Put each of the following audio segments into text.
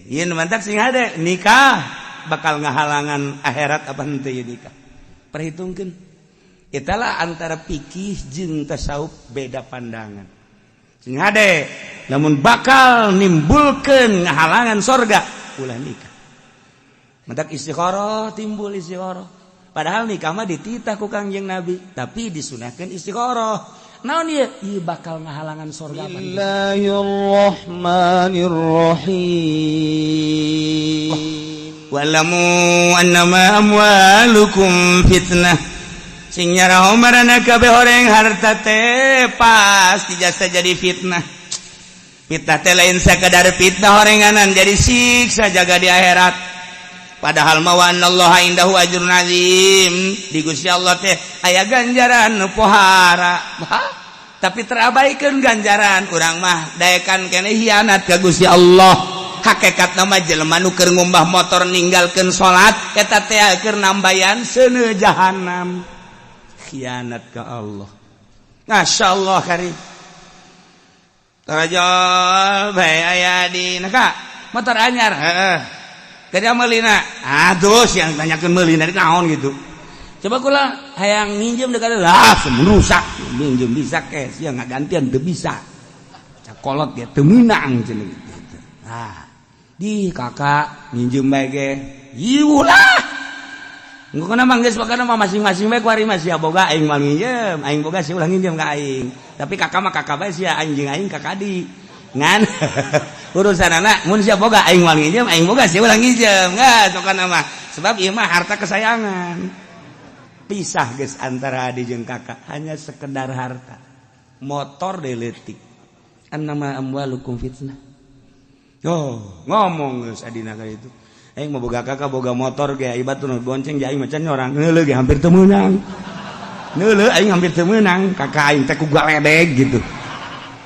Ieu mantak sing hade nikah bakal ngahalangan akhirat apa henteu ieu nikah. Perhitungkeun. Italah antara fikih jeung tasawuf beda pandangan. Sing hade lamun bakal nimbulkeun ngahalangan surga ulah nikah. Mantak istikharah timbul istikharah. Padahal nikah mah dititah ku Kangjeng Nabi, tapi disunahkeun istikharah. Naon ieu? Ieu bakal ngahalangan surga. Bismillahirrahmanirrahim. Walamu annama amwalukum fitnah. Sing nyaraho marana kabeh horeng harta teh pasti jasa jadi fitnah. Fitnah teh lain sakadar fitnah horenganan jadi siksa jaga di akhirat. Padahal ma wa anallaha indahu ajrun azim. Di Gusti Allah teh aya ganjaran nu pohara. Tapi terabaikan ganjaran urang mah daekan keneh hianat ka Gusti Allah. Hakikatna mah jelema nu keur ngumbah motor ninggalkeun salat eta teh keur nambayan seuneu jahanam. Khianat ka Allah. Masyaallah karim. Tarajol bae aya di naka motor anyar. Heeh. Tadi amalina. Aduh yang tanyakeun meulina naon gitu. Coba kula hayang nginjem dekat lah rusak minjem bisa kes ya ngagantian teu bisa cakolot dia teu meunang cenah gitu. Nah, di kakak nginjem bae ge ieu lah. Engko kana manggeus pakana mah masing-masing bae kuari mah sia boga aing mah nginjem, aing boga sia ulah nginjem ka aing. Tapi kakak mah kakak bae sia anjing aing kakak di. Ngan urusanana mun sia boga aing mah nginjem, aing boga sia ulah nginjem. Nggak sokana mah sebab ieu mah harta kesayangan. Pisah guys antara adik jeung kakak hanya sekedar harta motor deletik annama amwalukum fitnah. Ngomong geus adina ka itu aing mah boga kakak boga motor ge ibaratna bonceng ge aing macan orang ngeuleuh ge hampir teu meunang ngeuleuh aing hampir teu meunang kakak aing teh ku galedeg gitu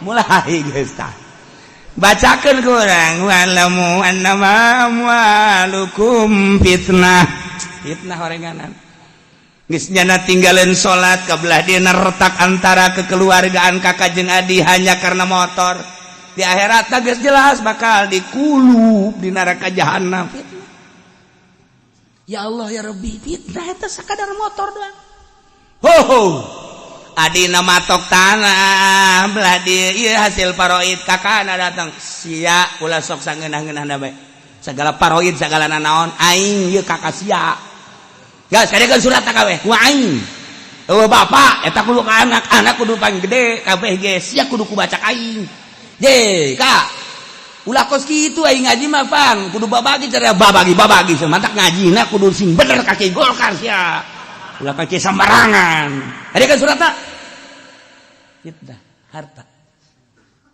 mulai geus tah bacakeun ku urang walamu annama amwalukum fitnah horenganan. Geus nyana tinggalin salat kabelah dina retak antara kekeluargaan kakak jeung adi hanya karena motor. Di akhirat geus jelas bakal dikulub di neraka jahanam. Ya Allah ya Rabbi, fitnah eta sakadar motor doang. Ho. Adina matok tanah belah di ieu hasil paroid kakana datang. Sia ulah sok sangeunah-ngeunahna bae. Segala paroid segala naon aing ieu kakak sia. Gas kadekan surat kabeh ku aing. Bapak eta kudu ka anak kudu pang gede kabeh ge sia kudu kubaca aing. Je, Kak. Ulah kos kitu aing ngaji mah pang kudu babagi cara babagi semantak ngajina kudu sing bener kaki Golkar sia. Ulah kaki sembarangan. Kadekan surat fitnah harta.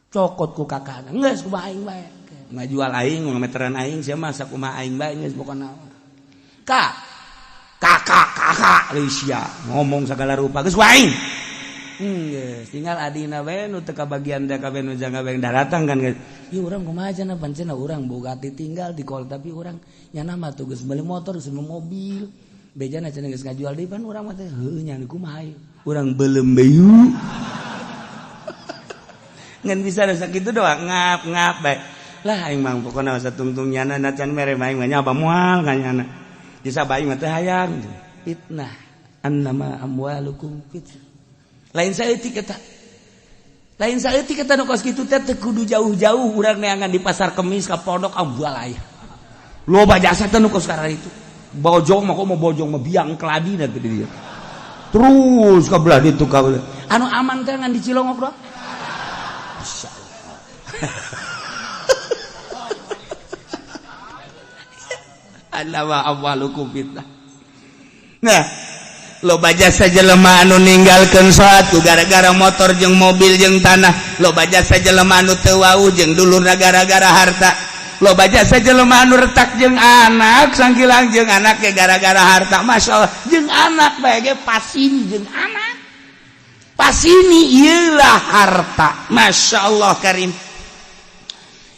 Cokot ku kakana geus kumaha aing bae. Ngajual aing ngameteran aing sia mah sakumaha aing bae geus pokona. Kak kakak Rusia ngomong segala rupa geus waing geus tinggal adina bae nu teu kabagian da kabeh nu jangga bae datang kan geus ieu urang kumaha cenah pancena urang boga tinggal di kol tapi urang nyana mah tuh geus meuli motor geus meuli mobil bejana cenah geus ngajual deui pan urang mah teh heuh nya kumaha urang beuleum bayu ngan bisa da sakitu doang ngap bae lah aing mah pokona satungtung nyana nacan mere aing mah nya moal ka nyana disabai mah teh hayang fitnah annama amwalukum fitnah lain saeutik eta nu kos kitu teh kudu jauh-jauh urang neangan di pasar kemis ka pondok ambual aya loba jasa teh nu kos karana itu bojong mah kok mau bojong mah biang keladina teh dia terus ka belah ditu ka anu aman teh ngan di Cilongok doang masyaallah annama amwalukum fitnah. Nah, loba jasa jelema anu ninggalkeun salat ku gara-gara motor jeung mobil jeung tanah, loba jasa jelema anu teu wau jeung dulurna gara-gara harta, loba jasa jelema anu retak jeung anak sangkilang jeung anak ge gara-gara harta. Masyaallah jeung anak bae ge pasini jeung anak. Pasini ieu lah harta. Masyaallah karim.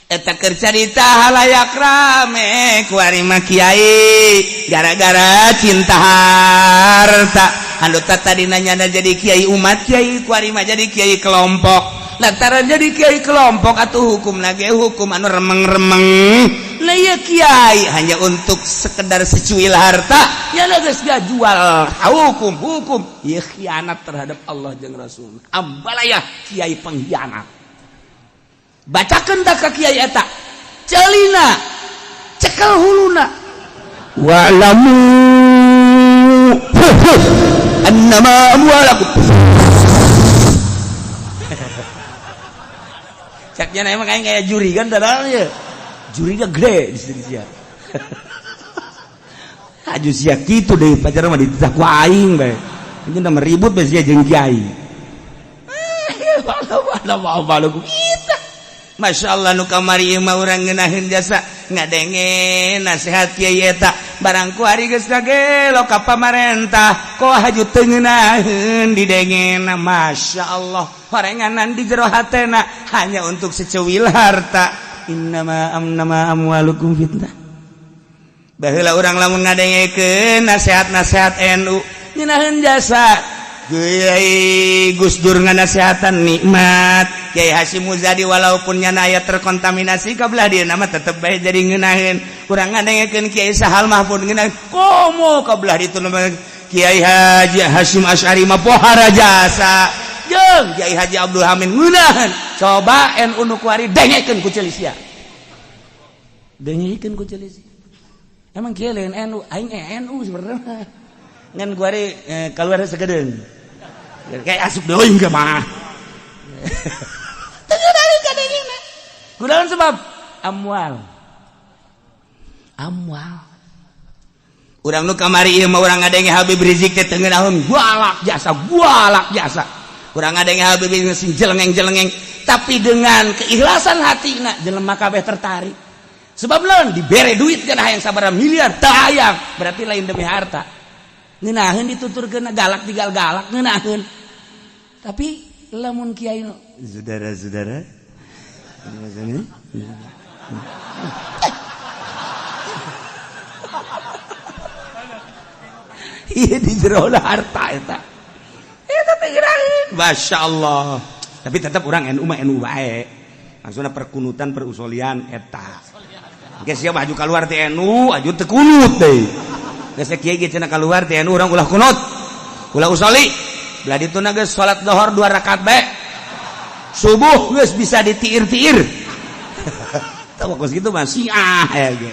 Eta keur carita halayak rame ku ari mah kiai gara-gara cinta harta anu tadina nyana jadi kiai umat kiai ku ari mah jadi kiai kelompok lantaran jadi kiai kelompok atuh hukum lagi hukum anu remeng-remeng nah Kiai hanya untuk sekedar secuil harta ya geus jual hukum ieu khianat terhadap Allah jeung Rasul. Ambalayah kiai pengkhianat. Bacakeun da ka kiai eta celina cekel huluna wa'lamu annama amwalakum caknya emang kayak juri kan dadanya jurinya gede di sini sia aju sia kitu deui pacar mah dititah ku aing bae ini nama ribut bae sia jeung kiai wala kita Masya Allah nu kamari mah urang ngeunaheun jasa ngadenge nasihat kiai eta barang ku ari geus kagelo ka pamarentah ko haju teu ngeunaheun didengena. Masya Allah horenganan di jero hatena hanya untuk seceuwil harta. Innama amwalukum fitnah. Baheula urang lamun ngadengekeun nasihat-nasihat NU ngeunaheun jasa Kiai Gus Dur nganasihatan nikmat, Kiai Hasyim Muzadi walaupun nyana aya terkontaminasi kabelah dia nama tetep bae jadi ngeunaheun. Urang ngadengekeun Kiai Sahal Mahfud ngeunaheun komo kabelah ditu nama Kiai Haji Hasyim Asy'ari mah pohara jasa. Jeung Kiai Haji Abdul Hamid ngeunaheun. Coba NU nu kuari dengekeun ku Celisia. Dengekeun ku Celisia. Emang kieu lain NU, aing NU sebenarnya. Ngan kuari keluar segedeung. Kayak asup deui ge mah. Teu dari kadengna. Kunaon sebab amwal. Urang nu kamari ieu mah urang ngadenge Habib Rizik teh teu ngeunaheun gualak jasa. Urang ngadenge Habib Rizik jelengeng tapi dengan keikhlasan hatina jelema kabeh tertarik. Sebab lamun dibere duit kana hayang sabaraha miliar teu hayang, berarti lain demi harta. Ngeunaheun dituturkeun galak tinggal galak ngeunaheun. Tapi lamun kiai saudara-saudara iya di jero harta eta teh geraheun Masya Allah. Tapi tetap orang NU mah NU bae maksudna perkunutan perusolian eta geus sia maju keluar ti NU aju teu kunut deui geus kiai ge cenah keluar ti NU urang ulah kunut ulah usoli belah dituna geus salat zuhur 2 rakaat bae subuh geus bisa ditiir-tiir tah fokus kitu mah Syiah ya ge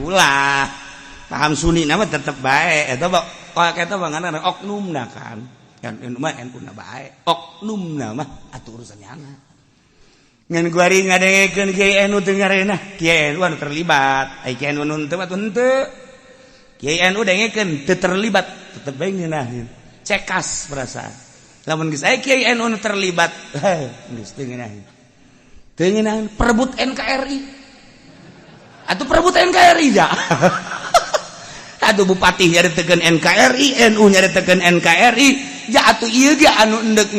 ulah paham Sunni nama tetep bae eta eta bangana oknumna kan NU mah NU na bae oknumna mah atuh urusan nyana ngan kuari ngadengekeun Kiai NU teu ngarenah Kiai NU anu terlibat ai Kiai NU nu teu henteu Kiai NU dengekeun teu terlibat tetep bae ngeunaheun cekas perasaan lamun geus aya Kiai NU nu terlibat geus teu ngeunaheun perebut NKRI atuh perebut NKRI ja atuh bupati nyaretekeun NKRI NU nyaretekeun NKRI ja atuh ieu ge anu endek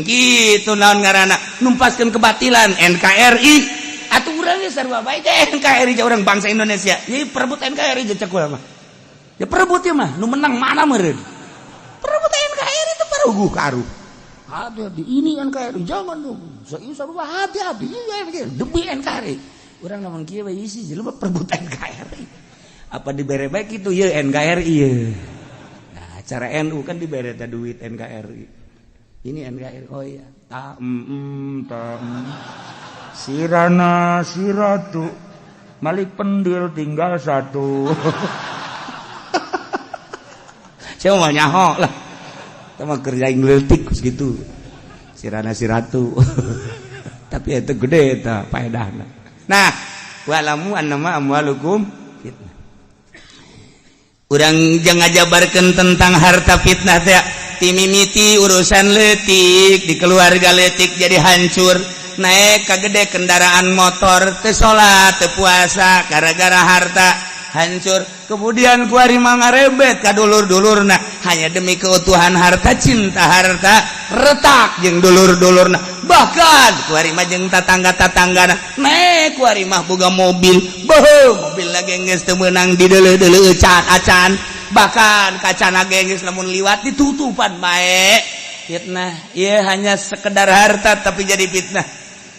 kitu naon ngaranna numpaskeun kebatilan NKRI atuh urang ge sarua bae NKRI ja urang bangsa Indonesia ieu perebut NKRI ja cek urang mah ya perebut ieu mah nu menang mana meureun perebut NKRI itu paruguh karuh. Hati-hati ini NKRI jangan dong. Sarua hati-hati demi NKRI. Urang namun kieu bae isi jelema perebut NKRI. Apa dibere bae kitu ieu NKRI ye. Nah, cara NU kan dibere teh duit NKRI. Ini NKRI. Oh iya. Sirana siratu. Malik Pendil tinggal 1. Saya mau nyaho lah, kita mau kerja ngeletik gitu, sirana siratu, tapi itu gede itu faedahna. Nah, wa'lamu annama amwalukum fitnah. Urang jeung ngajabarkeun tentang harta fitnah teh, timimiti urusan leutik di keluarga leutik jadi hancur, naik kagede kendaraan motor, teu salat, teu puasa gara-gara harta. Hancur kemudian kuari mangarebet ka dulur-dulurna hanya demi keutuhan harta cinta harta retak jeung dulur-dulurna bahkan kuari mah jeung tatangga-tatanggana naik kuari mah boga mobil mobil lagi geus teu meunang dideuleu-deuleu acan bahkan kacana geus lamun liwat ditutupan bae fitnah ieu hanya sekedar harta tapi jadi fitnah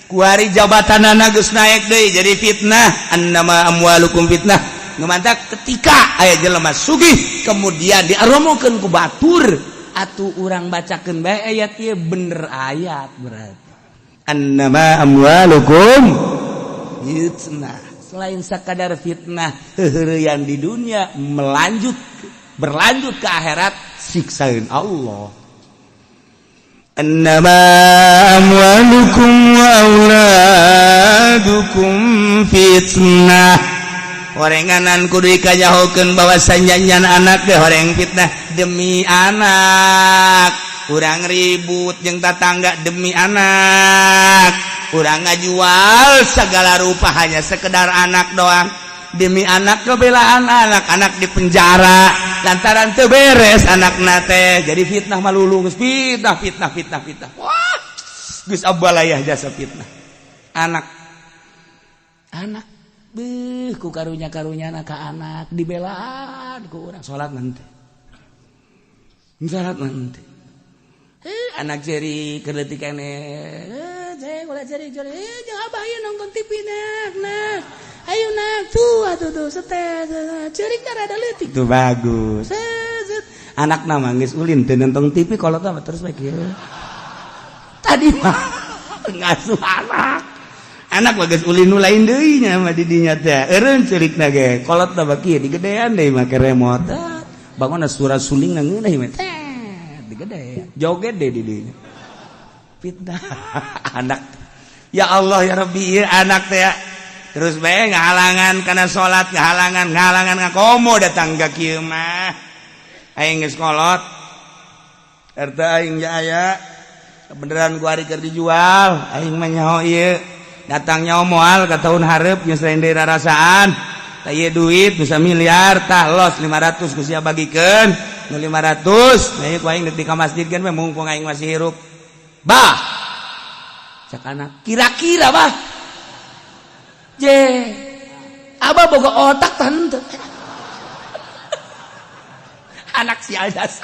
kuari jabatanana geus naek deui jadi fitnah. Annama amwalukum fitnah. Ngemantak ketika aya jelema sugih kemudian diaromokeun ku batur atuh urang bacakeun bae ayat ieu bener ayat berarti. Annama amwalukum fitnah. Selain sakadar fitnah heureuyan di dunia berlanjut ke akhirat siksain Allah. Annama amwalukum wa auladukum fitnah. Horenganan kudu dikanyahokeun bahwasanya anak teh horeng fitnah demi anak. Urang ribut jeung tatangga demi anak. Urang ngajual segala rupa hanya sekedar anak doang. Demi anak kebelaan anak di penjara lantaran teu beres anakna teh. Jadi fitnah malulu geus fitnah. Wah, geus abalayah jasa fitnah. Anak beuh ku karunya-karunyana ka anak dibelaan ku urang salat nanti. Anak jeri keur leutik keneh. Ulah jeri jeung abah ieu nonton TV nah. Ayo nak tuh setes ceurik rada leutik tuh bagus. Anak nama geus ulin teu nonton TV kolot mah terus bae kieu. Tadi mah ngasuh anak mah geus ulin nu lain deui nya mah di dinya teh. Eureun ceurikna ge kolot mah kieu digedean deui make remote. Bangunna surat suling na ngeunah mah teh digede. Joget deh di dinya. Fitnah anak. Ya Allah ya Rabbi ieu anak teh terus bae ngahalangan kana salat, ngahalangan ngakomo datang ka kieu mah. Aing geus kolot. Harta aing ja aya. Beneran ku ari keur dijual, aing mah nyaho ieu. Datang nyaho moal ka taun hareup geus lain deui rarasaan. Tah ieu duit bisa miliar tah los 500 ku sia bagikeun. Nu 500, nah ieu ku aing di ka masjid kan mumpung aing masih hirup. Bah. Cak anak, kira-kira bah. Abah boga otak tante. Anak si aldas.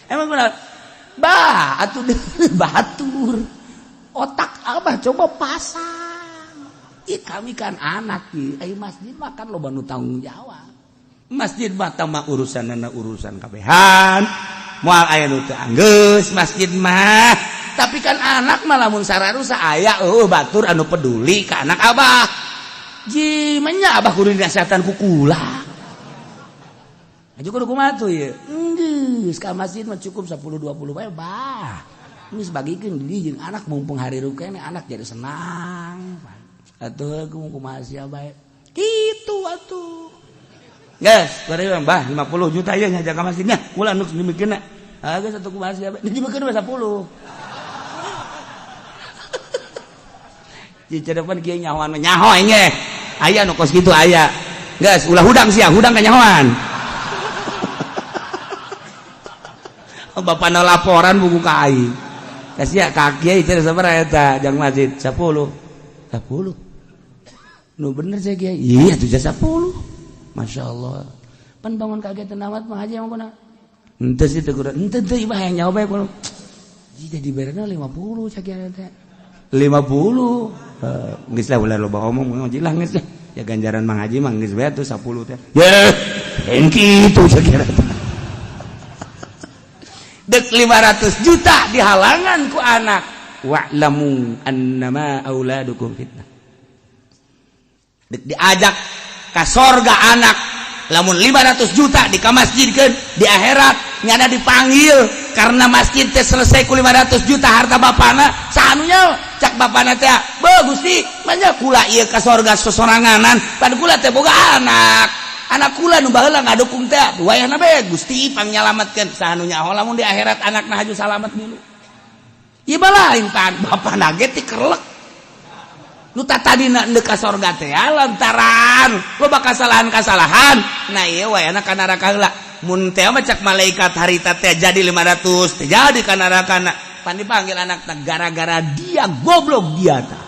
Emang benar? Bah, atuh batur. Otak abah coba pasang. Kami kan anak ki, ai masjid makan loba nu tanggung jawab. Masjid mah mah urusanna urusan kabehan. Moal aya nu teu anggeus masjid mah. Tapi kan anak mah lamun sararusa aya batur anu peduli ka anak abah. Ji manya abah kudu dinasehatan ku kula. Aju kudu kumaha tuh ieu? Geus ka masjid mah cukup 10 20 bae bah. Geus bagikeun di jeung anak mumpung hari ruk keneh anak jadi senang. Atuh kumaha sia bae. Kitu atuh. Guys, bari bah 50 juta ieu nya jaga masjidnya. Kula nu dimikeunna. Geus atuh kumaha sia bae. Dimikeun 10. Di depan kieu nyahoan nyaho engge. Aya nu kos kitu aya. Geus ulah hudang sia, hudang ka nyahoan. Bapana laporan buku ka aing. Kasia ka kieu teh sabaraha eta jang masjid 10. 10. Nu bener saya kieu. Iya tuh 10. Masyaallah. Pan bangun kaget amat mah haji mah henteu sih teu kudu. Henteu teh ibah yang nyaho bae kudu. Jadi diberena 50 sakieu teh. 50. Geus lah ulah loba omong jilah geus ya ganjaran Mang Haji mah geus bae atuh 10 teh. Ya, en kitu sakieu. Dek 500 juta dihalangan ku anak. Wa'lamu annama auladukum fitnah. Dek diajak ka sorga anak. Lamun 500 juta di ka masjidkeun di akhirat nyana dipanggil karena masjid teh selesai ku 500 juta harta bapana sahanunya cak bapana teh beuh Gusti manya kula ieu ka sorga sosoranganan pan kula teh boga anak kula nu baheula ngadukung teh wayahna bae Gusti pangnyalametkeun sahanunya lamun di akhirat anakna haju salamet dulu ieu lain pan bapana ge ti kerlek nu tadina endeu ka sorga teh lantaran loba kasalahan nah ieu wayahna ka neraka heula mun teh mah cak malaikat harita teh jadi 500 teh jadi ka neraka pan dipanggil anak teh gara-gara dia goblok dia tah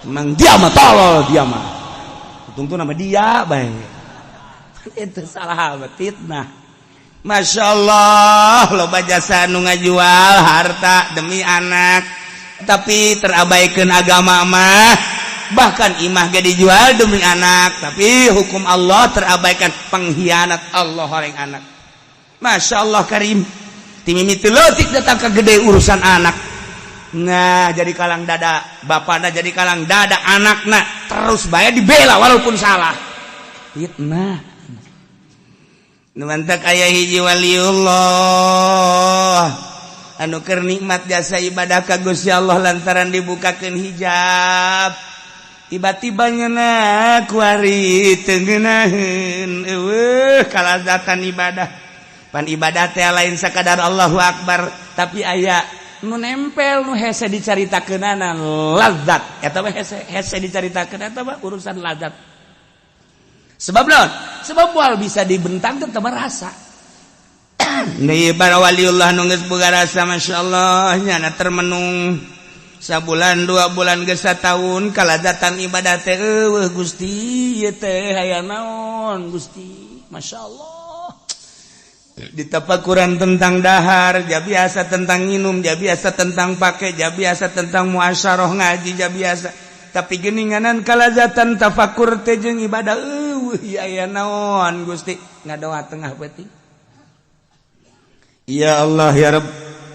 emang dia mah tolol dia mah untung nama dia bae itu salah fitnah. Masya Allah loba jasa nu ngajual harta demi anak tapi terabaikan agama mah, bahkan imah gak dijual demi anak, tapi hukum Allah terabaikan, pengkhianat Allah orang anak. Masya Allah karim, timimiti letik datang ke gede urusan anak. Nah jadi kalang dada bapakna, jadi kalang dada anakna, terus bayar dibela walaupun salah. Fitnah. Numantak aya hiji waliullah anu keur nikmat jasa ibadah ka Gusti Allah lantaran dibukakeun hijab, tiba-tiba nyeuna kuari teu ngeunaheun kalazatan ibadah. Pan ibadah teh lain sakadar Allahu Akbar, tapi aya nu nempel nu hese dicaritakeunana lazat eta mah hese dicaritakeun eta mah urusan lazat. Sebab naon? Sebab wal bisa dibentang teu merasa. Deui para waliullah nu geus boga rasa masyaallah nyana termenung sabulan 2 bulan geus sataun kalazatan ibadah teh eueuh Gusti ieu teh aya naon Gusti masyaallah. Ditapakuran tentang dahar, ja biasa tentang minum, ja biasa tentang pake, ja biasa tentang muasyarah ngaji, ja biasa. Tapi geuninganan kalazatan tafakur teh jeung ibadah eueuh aya naon Gusti ngadoa tengah beuting. Ya Allah ya Rabb,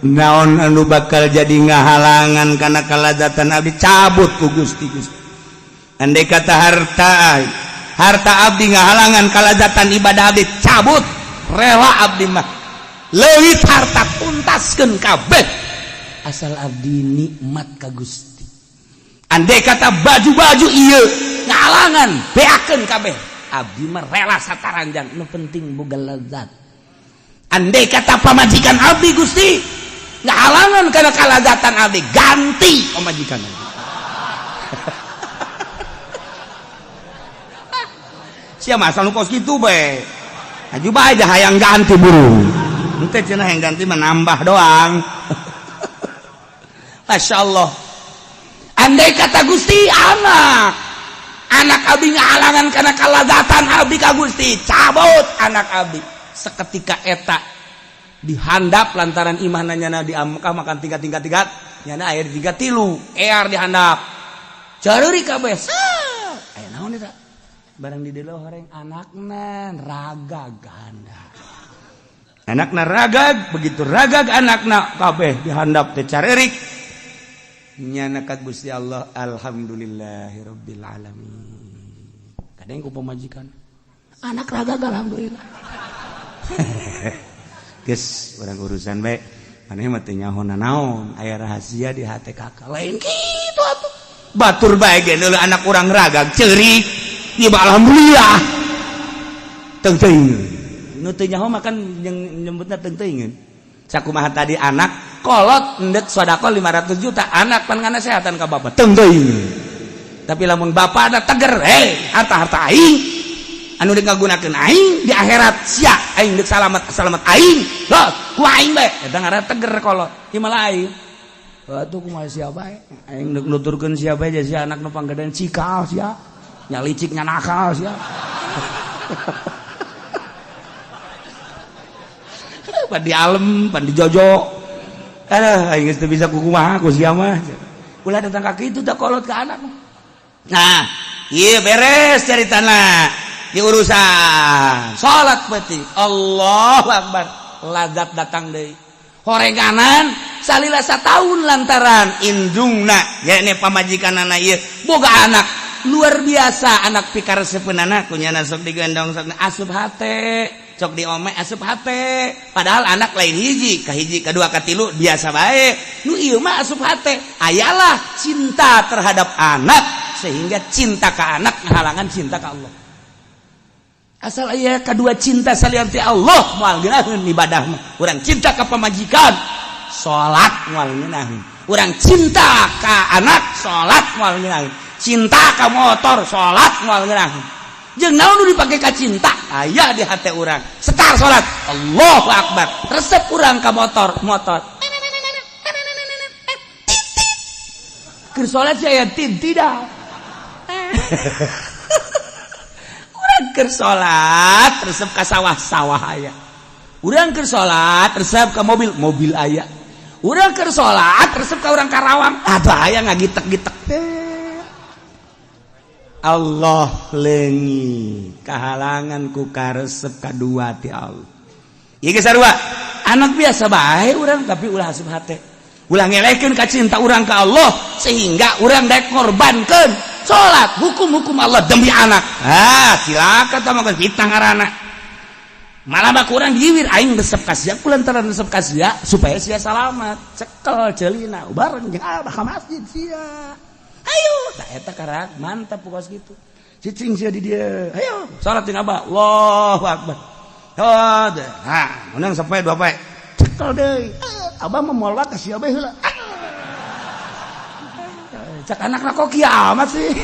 naon anu bakal jadi ngahalangan kana kalazatan abdi cabut ku Gusti. Andai kata harta abdi ngahalangan kalazatan ibadah abdi cabut, rela abdi mah leuwih harta tuntaskeun kabeh asal abdi nikmat ka Gusti. Andai kata baju-baju ieu ngahalangan beakeun kabeh, abdi mah rela sataranjang, nu penting boga lazat. Andai kata pamajikan abdi Gusti ngahalangan kana kalazatan abdi, ganti pamajikan abdi. Sia masa nu kos kitu bae. Aju bae aja hayang ganti buru. Henteu cenah hayang ganti menambah doang. Masyaallah. Andai kata Gusti anak abdi ngahalangan kana kalazatan abdi ka Gusti, cabut anak abdi. Seketika eta dihandap lantaran imahna nyana di Mekah makan tingkat nyana air 3 ear dihandap careuri kabeh aya naon eta barang di dieu horeng anakna ragag ganda, anakna ragag, begitu ragag anakna kabeh dihandap teh careuri nyana ka Gusti Allah. Alhamdulillahirabbil alamin. Kadang ku pamajikan anak ragag alhamdulillah. Geus urang urusan bae maneh mah teu nyahoana naon, aya rahasia di hate kakak lain kitu atuh. Batur bae ge deuleu anak urang ragag ceurik ieu mah alhamdulillah. Teung teuing nu teu nyaho mah kan nyebutna teung teuingeun. Sakumaha tadi anak kolot endek sedekah 500 juta, anak pan nganasehatan ka bapa teung teuing. Tapi lamun bapana teger, harta-harta aing anu dikagunakeun aing di akhirat sia aing deuk salamet aing loh ku aing bae eta ngaranna teger kolot ieu mah lain. Atuh kumaha sia bae aing deuk nuturkeun sia bae sia anak nu panggedean cikal sia nya licik nya nakal sia. Pan di alem pan di jojo aing geus teu bisa kumaha ku sia mah ulah datang ka kitu da kolot ka anak. Nah ieu beres caritana di urusan salat beuti Allahu Akbar lazat datang deui horenganan salila sataun lantaran indungna yakni pamajikanana ieu boga anak luar biasa, anak pikareseupeunana kunyana sok digendong sok asup hate sok diome asup hate, padahal anak lain hiji ka hiji kadua katilu biasa bae, nu ieu mah asup hate ayalah cinta terhadap anak sehingga cinta ka anak ngahalangan cinta ka Allah. Asal aya kadua cinta salianti Allah moal ngeunaheun ibadah mah. Urang cinta ka pamajikan, salat moal ngeunaheun. Urang cinta ka anak, salat moal ngeunaheun. Cinta ka motor, salat moal ngeunaheun. Jeung naon nu dipake ka cinta? Aya di hate urang. Sekar salat, Allahu Akbar. Resep urang ka motor. Keur salat saya tidak. Keur salat resep ka sawah-sawah aya. Urang keur salat resep ka mobil aya. urang keur salat resep ka urang Karawang atuh aya ngagitek-gitek teh Allah leungi kahalangan ku karesep kadua ti Allah ieu geus sarua anak biasa bae urang tapi ulah asup hate ulah ngelehkeun ka cinta urang ka Allah sehingga urang daek ngorbankeun salat hukum-hukum Allah demi anak silakan tah mah fitnah ngaranna malah mah kurang diwir aing resep ka sia kulantaran resep ka sia supaya sia salamat cekel ceulina bareng jeung abah ka masjid sia ayo tah eta karak mantap pokos kitu cicing sia di dieu ayo salat jeung abah Allahu akbar menang sampai 2 pae cekel deui abah mah moal ka sia bae heula cak anakna kok kiamat sih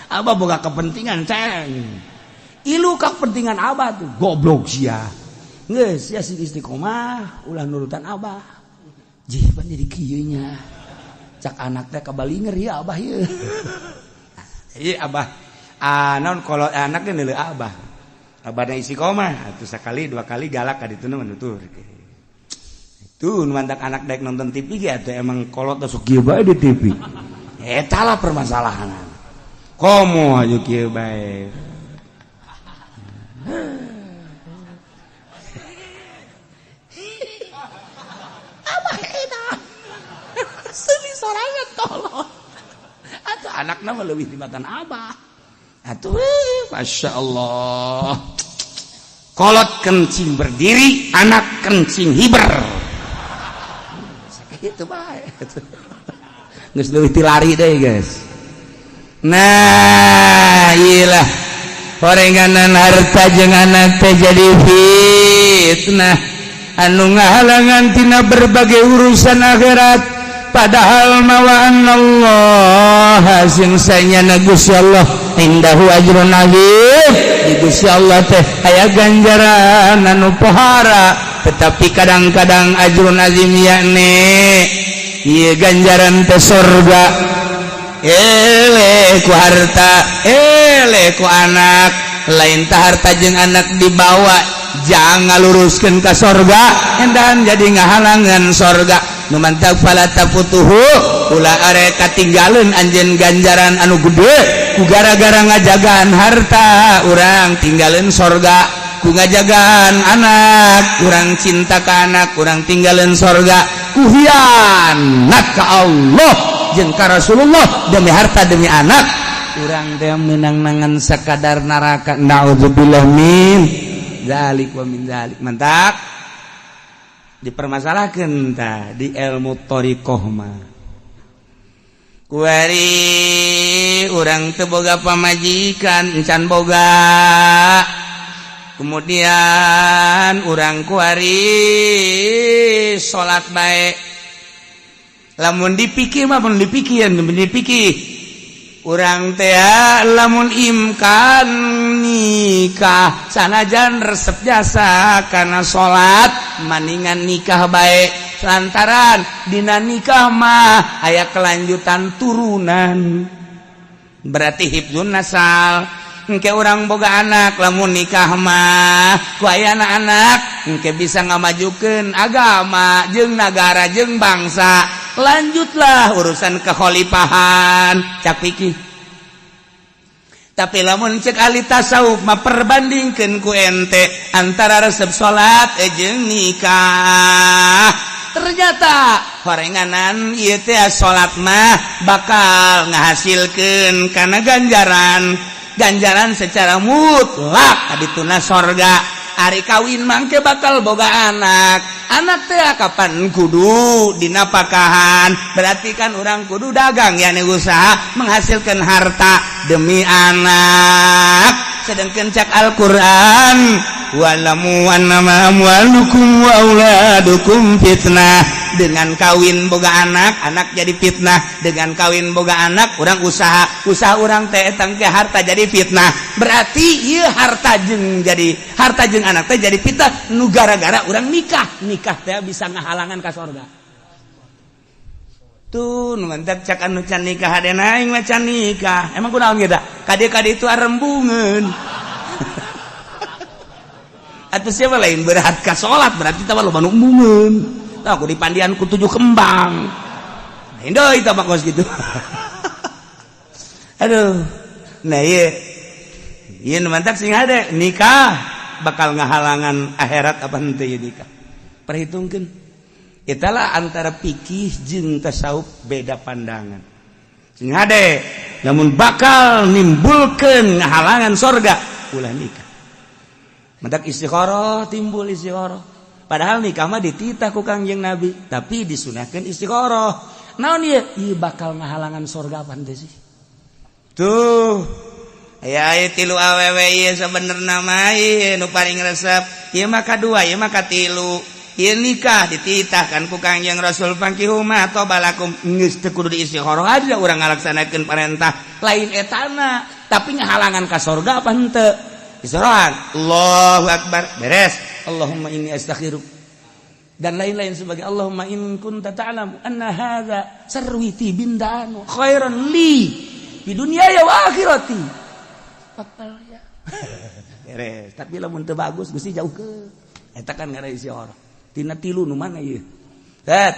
abah boga kepentingan ceng ilu ka kepentingan abah tuh goblok sia geus sia si istiqomah ulah nurutan abah jiban jadi kieu nya cak anak teh kabalinger ya abah ieu jadi abah naon kolot anak teh neuleuh abah abahna istiqomah atuh sakali 2 kali galak ka dituna menutur itu mantak anak daek nonton TV ge atuh emang kolot teh sok kieu bae di TV eta lah permasalahan komo aju kieu bae abah eta seuli sorangan tolong atuh anakna mah leuwih dimakan abah atuh masya Allah kolot kencing berdiri anak kencing hiber sakitu bae geus leuwih ti lari deui guys nah iyalah horenganan harta jeung anak teh jadi fitnah anu ngahalangan tina berbagai urusan akhirat padahal mawa Allah sing sanyana Gusti Allah indahu ajrun azim di Gusti Allah teh aya ganjaran anu pohara tetapi kadang-kadang ajrun azim yakni ieu ganjaran teh surga ku harta ku anak lain tah harta jeung anak dibawa jangan luruskeun ka sorga endan jadi ngahalangan sorga nu mantap fala tafutuhu ulah are katinggalun anjeun ganjaran anu gede ku gara-gara ngajagaan harta urang tinggalin sorga ku ngajagaan anak urang cinta ka anak urang tinggalin sorga ku hianat ka Allah jeung ka Rasulullah demi harta demi anak urang teh meunang nangan sakadar neraka naudzubillah min zalik wa min zalik mantap dipermasalahkeun tah di ilmu thariqah mah kuari urang teu boga pamajikan encan boga kemudian urang kuari salat bae lamun dipikir mah mun dipikir urang teh lamun imkan nikah sanajan resep jasa kana salat maningan nikah bae lantaran dina nikah mah aya kelanjutan turunan berarti hifdzun nasal engke urang boga anak lamun nikah mah ku aya anak engke bisa ngamajukeun agama jeung nagara jeung bangsa lanjutlah urusan kekhalifahan cak pikir tapi lamun cek ahli tasawuf mah perbandingkeun ku ente antara resep salat jeung nikah ternyata horenganan ieu teh salat mah bakal ngahasilkeun kana ganjaran secara mutlak adituna sorga ari kawin mangke bakal boga anak teh kapan kudu dinapakahan berarti kan orang kudu dagang ya usaha menghasilkan harta demi anak sedangkan cak Al-Quran wa'lamu annama amwalukum wa auladukum fitnah dengan kawin boga anak jadi fitnah dengan kawin boga anak orang usaha orang teh tangke harta jadi fitnah berarti ieu harta jeung anak teh jadi fitnah nu gara-gara orang nikah teh bisa ngahalangan ka sorga tuh nu mantap cak anu can nikah hadena aing mah can nikah emang kunaon ge da kade-kade itu arembungeun atau siapa lain berhat ka salat berarti tah loba nu embungeun aku dipandian ku 7 kembang. Indo itu mah kos gitu. Aduh. Nah ieu nu mantak sing hade nikah bakal ngahalangan akhirat apa henteu ieu nikah. Perhitungkeun. Italah antara fikih jeung tasawuf beda pandangan. Sing hade lamun bakal nimbulkeun ngahalangan surga ulah nikah. Mantak istikharah timbul istikharah. Padahal nikah mah dititah ku Kangjeng Nabi, tapi disunahkeun istikharah. Naon ieu? Ieu bakal ngahalangan surga apa henteu sih? Tuh. Aya 3 awewe ieu sabenerna mah ieu nu paling resep. Ieu mah kadua, ieu mah katilu. Ieu nikah dititahkan ku Kangjeng Rasul fankihu ma tabalakum geus teu kudu istikharah aja urang ngalaksanakeun parentah lain etana, tapi ngahalangan ka surga apa henteu? Istikharah. Allahu akbar. Beres. Allahumma inni astaghfiruka dan lain-lain sebagai Allahumma in kunta ta'lamu anna hadza sarwiti bindanu khairan li di dunia ya wa akhirati fakal ya beres. Tapi lamun teu bagus Gusti jauhkeun eta kan ngara istikharah tina 3 nu mana ieu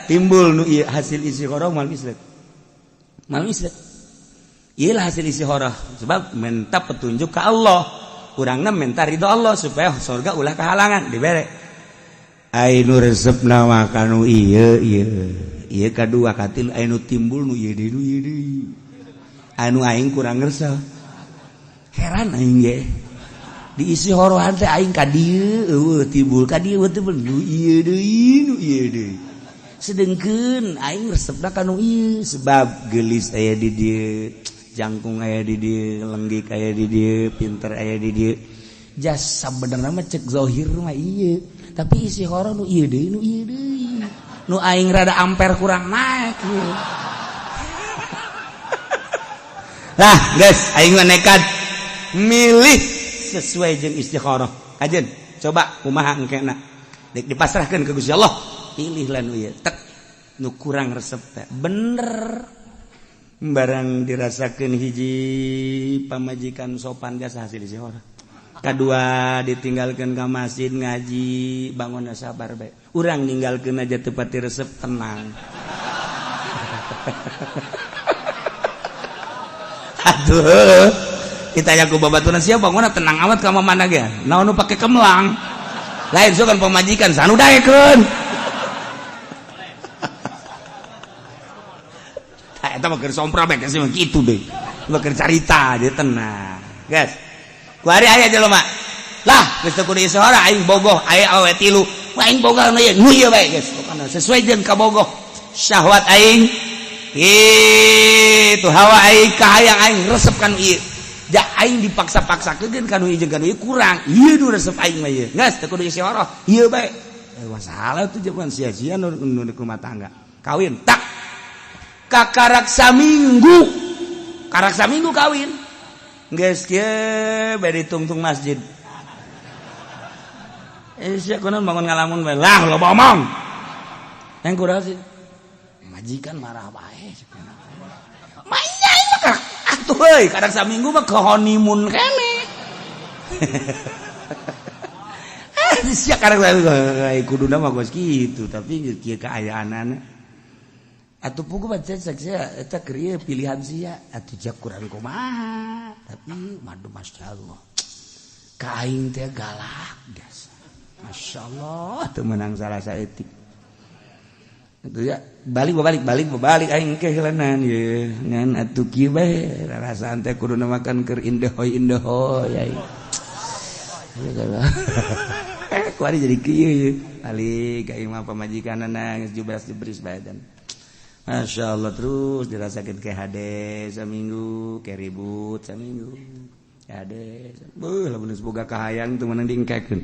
timbul nu ieu hasil istikharah mal mislet ieu lah hasil istikharah sebab minta petunjuk ke Allah urangna minta ridho Allah supaya surga ulah kehalangan dibere. Ainu resepna mah kanu ieu kadua katil ainu timbul nu ieu deui anu aing kurang ngersel heran aing ge di isi horohan teh aing ka dieu timbul ka dieu teh nu ieu deui sedengkeun aing resepna kanu ieu sebab geulis aya di dieu jangkung aya di dieu lenggik aya di dieu pinter aya di dieu jas sabenerna mah cek zahir mah ieu tapi isi horor nu ieu deui nu aing rada ampere kurang naik lah guys aing mah nekat milih sesuai jeung istikharah ajeun coba kumaha engkena dek dipasrahkeun ke Gusti Allah pilihlah nu ieu tek nu kurang resep teh bener barang dirasakeun hiji pamajikan sopan biasa hasil istikharah kedua ditinggalkan ke masjid ngaji bangunnya sabar baik urang ninggalkeun aja teu pati resep tenang aduh ditanya ku babaturan siapa bangunna tenang amat ka mana ge naon nu pake kemlang lain sugan pamajikan sanu daekeun tah eta mah keur sompra bae geus kitu deui mah keur carita dia tenang guys kuari aya jelema lah geus teu kudu istikharah aing bogoh aya awe 3 aing bogoh nu ieu bae geus pokona sesuai jeung kabogoh syahwat aing itu hawa aing kahayang aing resep kanu ieu da aing dipaksa-paksakeun kanu ieu jeung kanu ieu kurang ieu nu resep aing mah ieu geus teu kudu istikharah ieu bae masalah tuh jaman sia-sia nu di rumah tangga kawin tak kakarak saminggu kawin geus kieu bari tungtung masjid. Sia kunaon bangun ngalamun bae. Lah loba omong. Yang kumaha sih? Majikan marah bae. Manya ieu mah atuh euy, kadang saminggu mah ke honeymoon kene. Sia kadang kuduna mah geus kitu, tapi kieu kaayaanana. Atuh pugu baca saksia eta keur pilihan sia atuh jak kurang kumaha tapi madu masyaallah ka aing teh galak gas masyaallah teu meunang salah saeutik atuh ya balik aing ke heulenan ye ngan atuh kieu bae rarasaan teh kuduna makan keur indehoy ai kuari jadi kieu balik ka imah pamajikanana geus jubras-jubris bae dan Masya Allah terus dirasakan ke hade saminggu, ke ribut saminggu, ke hade. Lah mun geus boga kahayang teu meunang diengkekeun.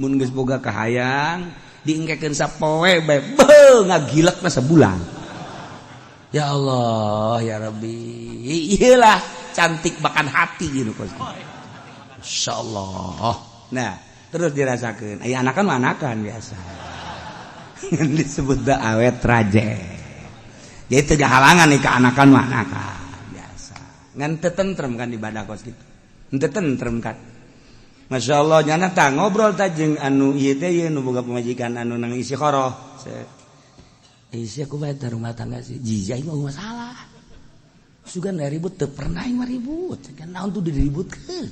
Mun geus boga kahayang diengkekeun sapoe bae, ngagilekna sebulan. Ya Allah, ya Rabbi. Iyalah cantik bahkan hati gitu kos. Insyaallah. Nah, terus dirasakan. Aya anakan mah anakan biasa. Disebut da awet raje. Jadi teu halangan nih keanakan mah anakan biasa. Ngan teu tentrem kan ibadah kos gitu. Teu tentrem kan. Masya Allah nyana tak ngobrol tajeng anu iya teh ya nu boga pemajikan anu nang isi koroh isi aku bayar rumah tangga sih jijai mah masalah sugan dari ribut teu pernah mah ribut kan naon tuh diributkeun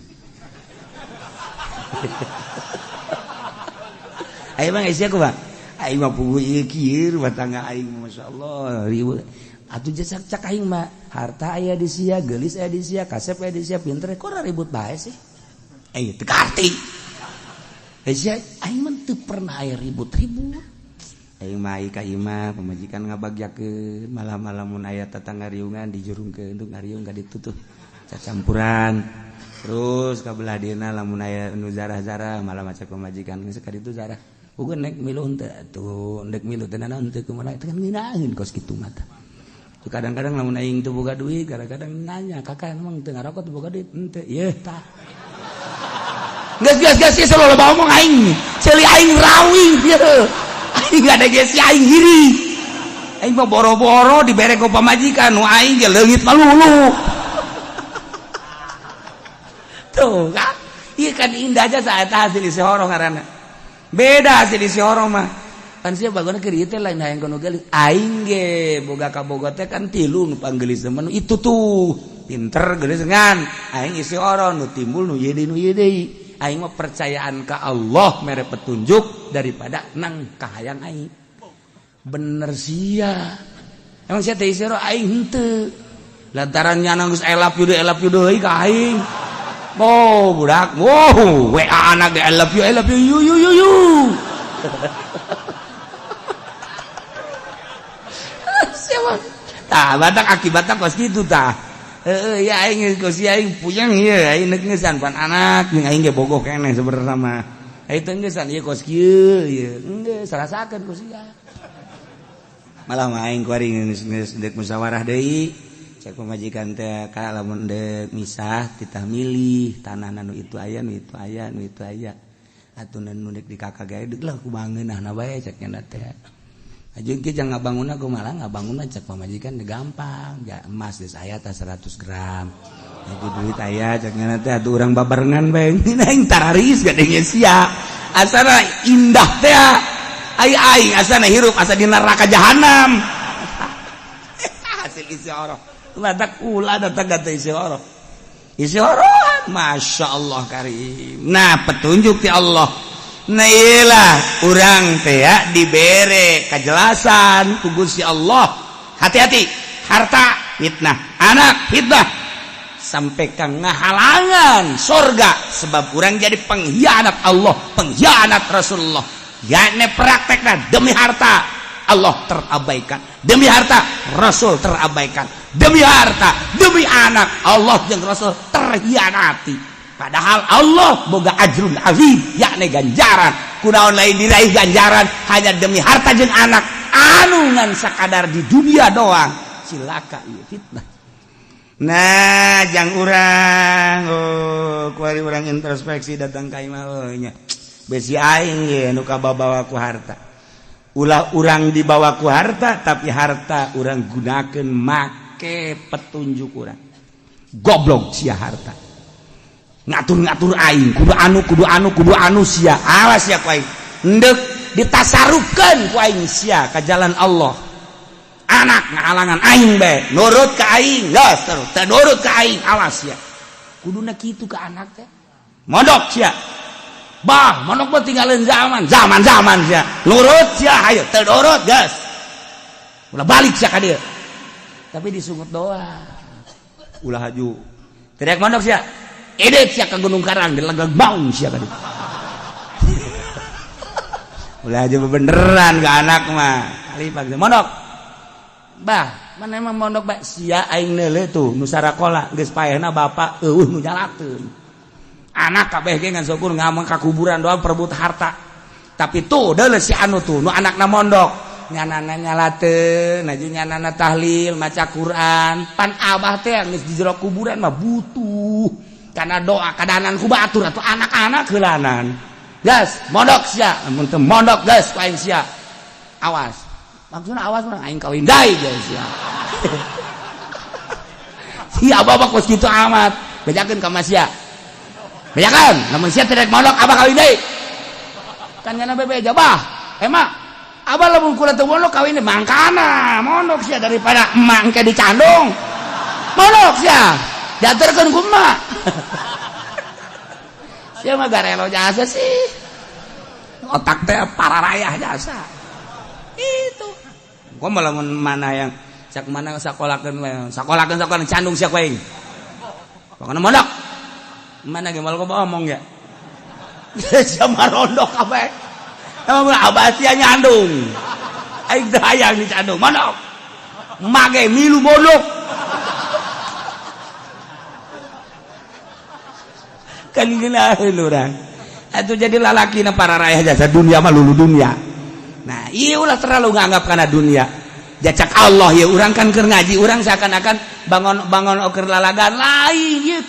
ayo bang isi aku bang aing mah puguh ieu kieu rumah tangga aing Masya Allah ribut atuh jasa cak aing mah harta aya di sia geulis aya di sia kasep aya di sia pinter kok ribut bae sih teu karti aing mah teu pernah aya ribut-ribut aing mah ka imah pamajikan ngabagyakeun malam-malam mun aya tatangga riungan dijurungkeun untuk ngariung ka ditu tuh cacampuran terus ka belah dina lamun aya nu zarah-zarah malam macak pamajikan geus ka ditu zarah ugeun nek miluh henteu atuh ndek miluh teh naon henteu kumaha teh kan ngeunaheun kos kitu mah tah kadang-kadang lamun aing teu boga duit kadang-kadang nanya kakak emang teu ngarokok teu boga duit henteu yeuh tah gas selalu ngomong aing celi aing rawi ieu aing ada geus aing hiri aing mah boro-boro dibere ku pamajikan nu aing ge leungit malulu tuh kan ieu kan indah aja saeta hasil isi horo ngaranna beda hasil isi horo mah kan sia bagona keur ieu teh lain hayang kono geulis aing ge boga ka boga teh kan 3 nu panggeulis temen itu tuh pinter geulis ngan aing isi horo nu timbul nu ieu deui aing mah percayaan ka Allah mere petunjuk daripada nang kahayang aing bener sia emang sia teh isiro aing henteu lantaran nyana geus I love you deui ka aing oh budak wow WA anak ge I love you you siapa tah badak akibatna kos kitu tah ya aing geus aing puyeng ieu aing ngeusan pan anak jeung aing ge bogoh keneh sebenarnya mah aing teh ngeusan ieu kos kieu ieu geus rasakeun ku sia malah mah aing kuari geus deuk musyawarah deui cek pamajikan teh ka lamun deuk misah titah milih tanah nu itu aya nu itu aya atuh nu deuk di kakak gawe deuk lah kubangeunahna bae cek nya teh Ajeng ki jangan ngabangunna kumaha ngabangunna cek pamajikan gampang ya emas geus aya tah 100 gram jadi duit aya cek ngana teh atuh urang babarengan bae aing tararis gadengnya sia asana indah teh aing asana hirup asa di neraka jahanam hasil isyarah ladak ulah datang kata isyarah Masya Allah karim nah petunjuk ti Allah nah iyalah urang teh ya dibere kejelasan ku Gusti Allah hati-hati harta fitnah anak fitnah sampai ka ngahalangan surga sebab urang jadi pengkhianat Allah pengkhianat Rasulullah yakni praktekna demi harta Allah terabaikan demi harta Rasul terabaikan demi harta demi anak Allah jeung Rasul terhianati padahal Allah boga ajrun azim yakni ganjaran kunaon lain diraih ganjaran hanya demi harta jeung anak anu ngan sakadar di dunia doang cilaka ieu fitnah nah jang urang kuari urang introspeksi datang ka imah nya besi aing ye nu kabawa ku harta ulah urang dibawa ku harta tapi harta urang gunakeun make petunjuk urang goblok sia harta ngatur-ngatur aing kudu anu sia awas ya ku aing endek ditasarufkeun ku aing sia ka jalan Allah anak ngahalangan aing bae nurut ka aing geus teu nurut ka aing awas ya kuduna kitu ka anak teh mondok sia bah mondok mah tinggalin zaman sia nurut sia hayu teu nurut geus ulah balik sia ka dieu tapi disungut doa ulah haju teriak mondok sia edek sia ka Gunung Karang di Legag Baung sia ka dieu ulah haju beneran ka anak mah lipat mondok bah mana emang mondok bah sia aing neuleuh tuh nu sarakola geus paehna bapak eueuh nu nyalateun anak kabeh ge ngan syukur ngameng ka kuburan doang perebut harta tapi tuh deuleuh si anu tuh nu anakna mondok nyanana nyalateun aju nyanana tahlil maca Quran pan abah teh geus di jero kuburan mah butuh kana doa kadahanan ku batur atuh anak-anak heulanan geus mondok sia mun teu mondok geus ku aing sia awas maksudna awas urang aing kawin dai geus sia sia bapak kos kitu amat bejakeun ka mas sia ya kan namun sia tidak mondok abah kawin deui kan nyana bebe jabah emang abah lamun kula teu mondok kawin deui mangkana mondok sia daripada emang ke dicandung mondok sia dianterkeun ku emak sia mah garelo jasa sih otak teh pararayah jasa itu gua malah mana yang sak mana sakolakeun candung sia kowe pokona mondok mana ge mal gua ngomong ya sama rondok kabeh emang abah sia nyandung aing teh hayang dicandung mondok mage milu mondok kan geunaheun urang atuh jadi lalaki na para raya jasa dunia mah lulu dunia nah ieu ulah terlalu nganggap kana dunia jacak Allah ya urang kan keur ngaji urang seakan-akan bangun keur lalagan lain ieu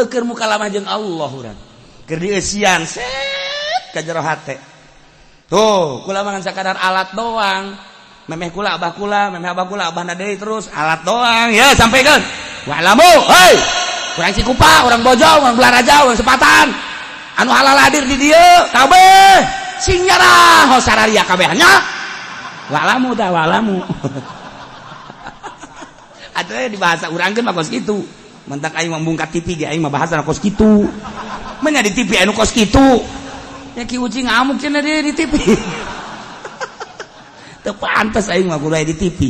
keur mukalamah jeung Allah urang keur dieusian set ka jero hate tuh kula mangan sakadar alat doang memeh kula abah kula memeh abah kula abahna deui terus alat doang ya sampaikan wa'lamu hei urang Cikupa urang Bojong urang Belaraja urang Sepatan anu halal hadir di dieu kabeh sing nyarah hosararia kabehnya wa'lamu tah wa'lamu atuh di bahasa urangkeun mah kos kitu mentak aing membungkat TV ge aing mah bahasa kos kitu menya di TV anu kos kitu nya ki ucing ngamuk cenah di TV teu pantes aing mah kudu di TV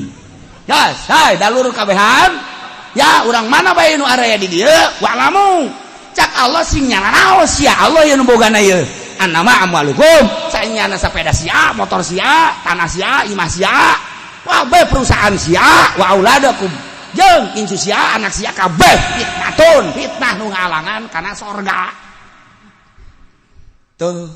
gas hai dalur kabehan ya urang mana bae nu area di dieu wa'lamu cak Allah sing nyanaos sia Allah yang boga na ieu annama amwalukum saenyana sapeda sia motor sia tanah sia imah sia kabeh perusahaan sia wa auladakum jeung incu sia anak sia kabeh fitnah nu ngalangan kana sorga tuh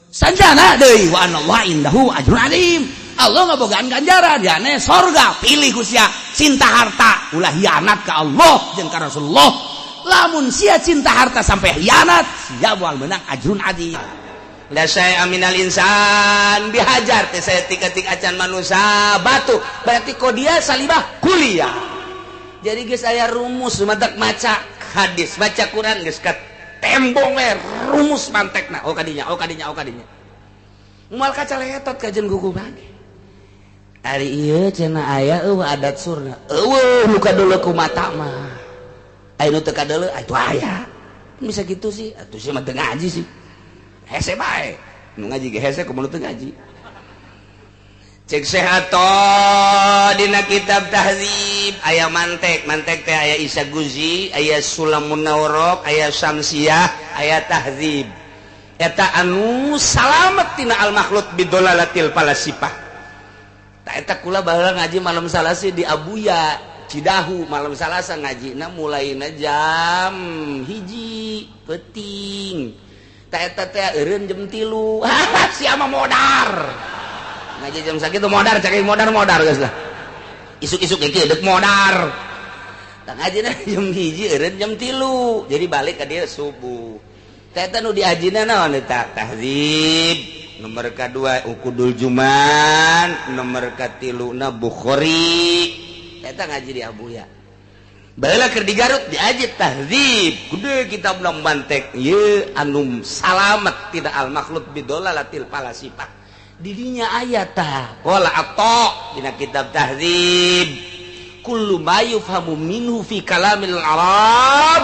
sanjana deui wa anallahu indahu ajrun alim Allah ngabogaan ganjaran yane sorga pilih ku sia cinta harta ulah hianat ka Allah jeung ka Rasulullah lamun sia cinta harta sampai hianat sia moal meunang ajrun adim la syai'a minal insan bihajar teh saya tik-tik acan manusia batu berarti dia salibah kuliah jadi geus aya rumus madak maca hadis baca Quran geus ka tembong we rumus mantekna oh kadinya moal kaca letot kajen gugu bage ari ieu cenah aya adat surna eueuh muka dulu ku mata mah ayo teu kadeuleu atuh aya bisa gitu sih atuh sih mah teu ngaji sih hese bae nu ngaji ge hese kumaha teu ngaji cek sehato dina kitab tahzib aya mantek teh aya Isa Guzi aya Sulamun Nawrok aya Syamsiyah aya tahzib eta anu salamet tina al makhluk bidolalatil falasifah ta eta kula baheula ngaji malam salasa di Abuya Cidahu malam Salasa ngajina mulaina jam 1 peuting ta eta teh eureun jam 3 sia mah modar ngaji jam sakitu modar cak modar geus lah isuk-isuk ge deuk modar ta ngajina jam 1 eureun jam 3 jadi balik ka dieu subuh ta eta nu diajina naon eta tahzib nomor kadua Ukudul Juman nomor katiluna Bukhari eta ngaji di Abuya baheula keur di Garut diaji tahzib kudu kitab ulang bantek ieu anu salamet tidak al makhluk bidolalatil falasifah di dinya aya tah qala atta dina kitab tahzib kullu ma yufhamu minhu fi kalamil arab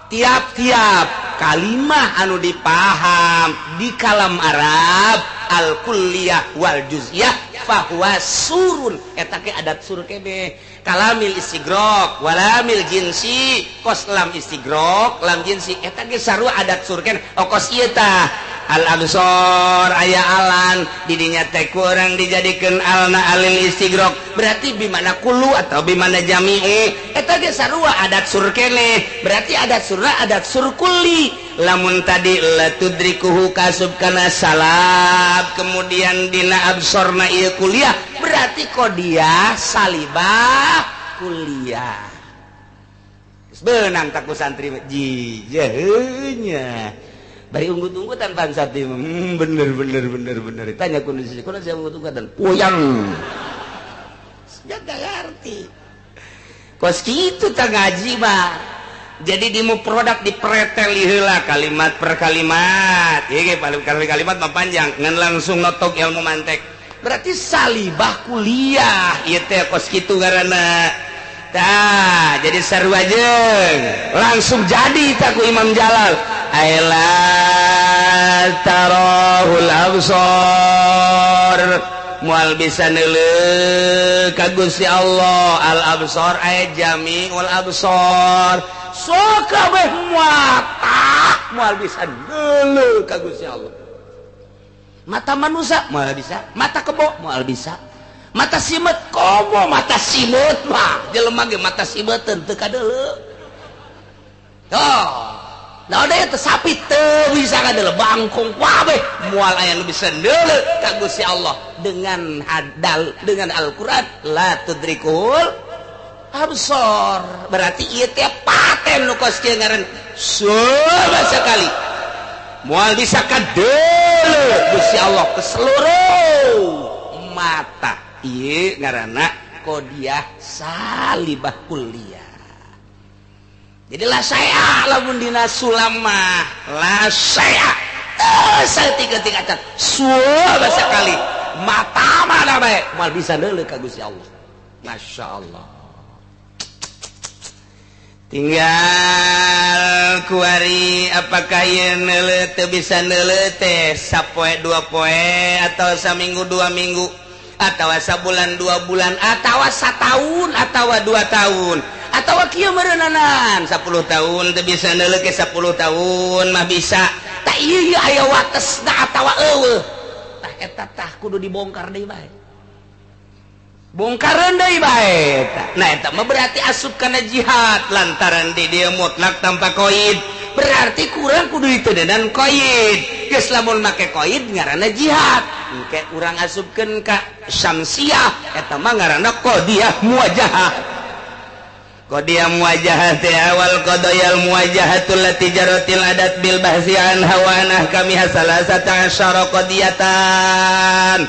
tiap-tiap kalimah anu dipaham di kalam Arab al kulliyah wal juz'iyah fahuwa surun eta ke adat sur kene kalamil istigrok walamil jinsi kos lam istigrok lam jinsi eta ge sarua adat sur kene okos ieu tah al absor aya alan didinya teh kurang dijadikeun alna alil istigrok berarti bimana kullu atau bimana jami'u eta ge sarua adat sur kene berarti adat surna adat sur kulli lamun tadi la tudrikuhu kasub kana salab kemudian dina absorna ieu kuliah berarti qodiyah salibah kuliah geus beunang tak ku santri jijeunya bari unggut-unggutan pan santri bener tanya kondisi kunaon sia unggut-unggutan puyang jaga ngarti kos kitu tah ngaji mah jadi dimu produk dipretel heula kalimat per kalimat ieu kalimat mah panjang ngan langsung notok ilmu mantek berarti salibah kuliah ieu teh kos kitu ngaranna tah jadi sarua jeung langsung jadi tak ku Imam Jalal aila tarahul absar mual bisa neuleuh ka Gusti Allah al absar aya jamiul absar sok kabeh mual bisa neuleuh ka Gusti Allah mata manusia moal bisa mata kebo moal bisa mata simet komo mata simet mah jelema ge mata simeteun teu kadeuleu nah udah itu sapi teu bisa kadeuleu bangkong kabeh moal aya nu bisa neuleuh ka Gusti Allah dengan Al-Qur'an la tudrikul absar berarti ieu teh paten nu kos kieu ngaran sama sekali moal bisa kadeuleu Gusti Allah ke seluruh mata ieu ngaranna qodiyah salibah kuliah. Jadi lah saya lamun dina sulam mah lah saya saeutik-eutik acan suara sekali mata mana bae moal bisa neuleuh ka Gusti Allah. Masya Allah. Tinggal kuari apakah ieu neuleuh teu bisa neuleuh teh sapoe dua poe atau saminggu dua minggu atau sabulan dua bulan atau satahun atau 2 tahun atau kieu meureunanan 10 tahun teu bisa neuleuh ke 10 tahun mah bisa tah ieu aya watesna atawa eueuh tah eta tah kudu dibongkar deui bae bongkaran deui bae nah eta mah berarti asup kana jihad lantaran di dieu mutlak tanpa qaid berarti kurang kudu diteuneunan qaid geus lamun make qaid ngaranna jihad engke urang asupkeun ka syamsiah eta mah ngaranna qadiyah muwajahah qadiyah muwajahah teh awal qadayal muwajahatul lati jaratil adat bil bahsi an hawanah kami hasalasata asyara qadiyatan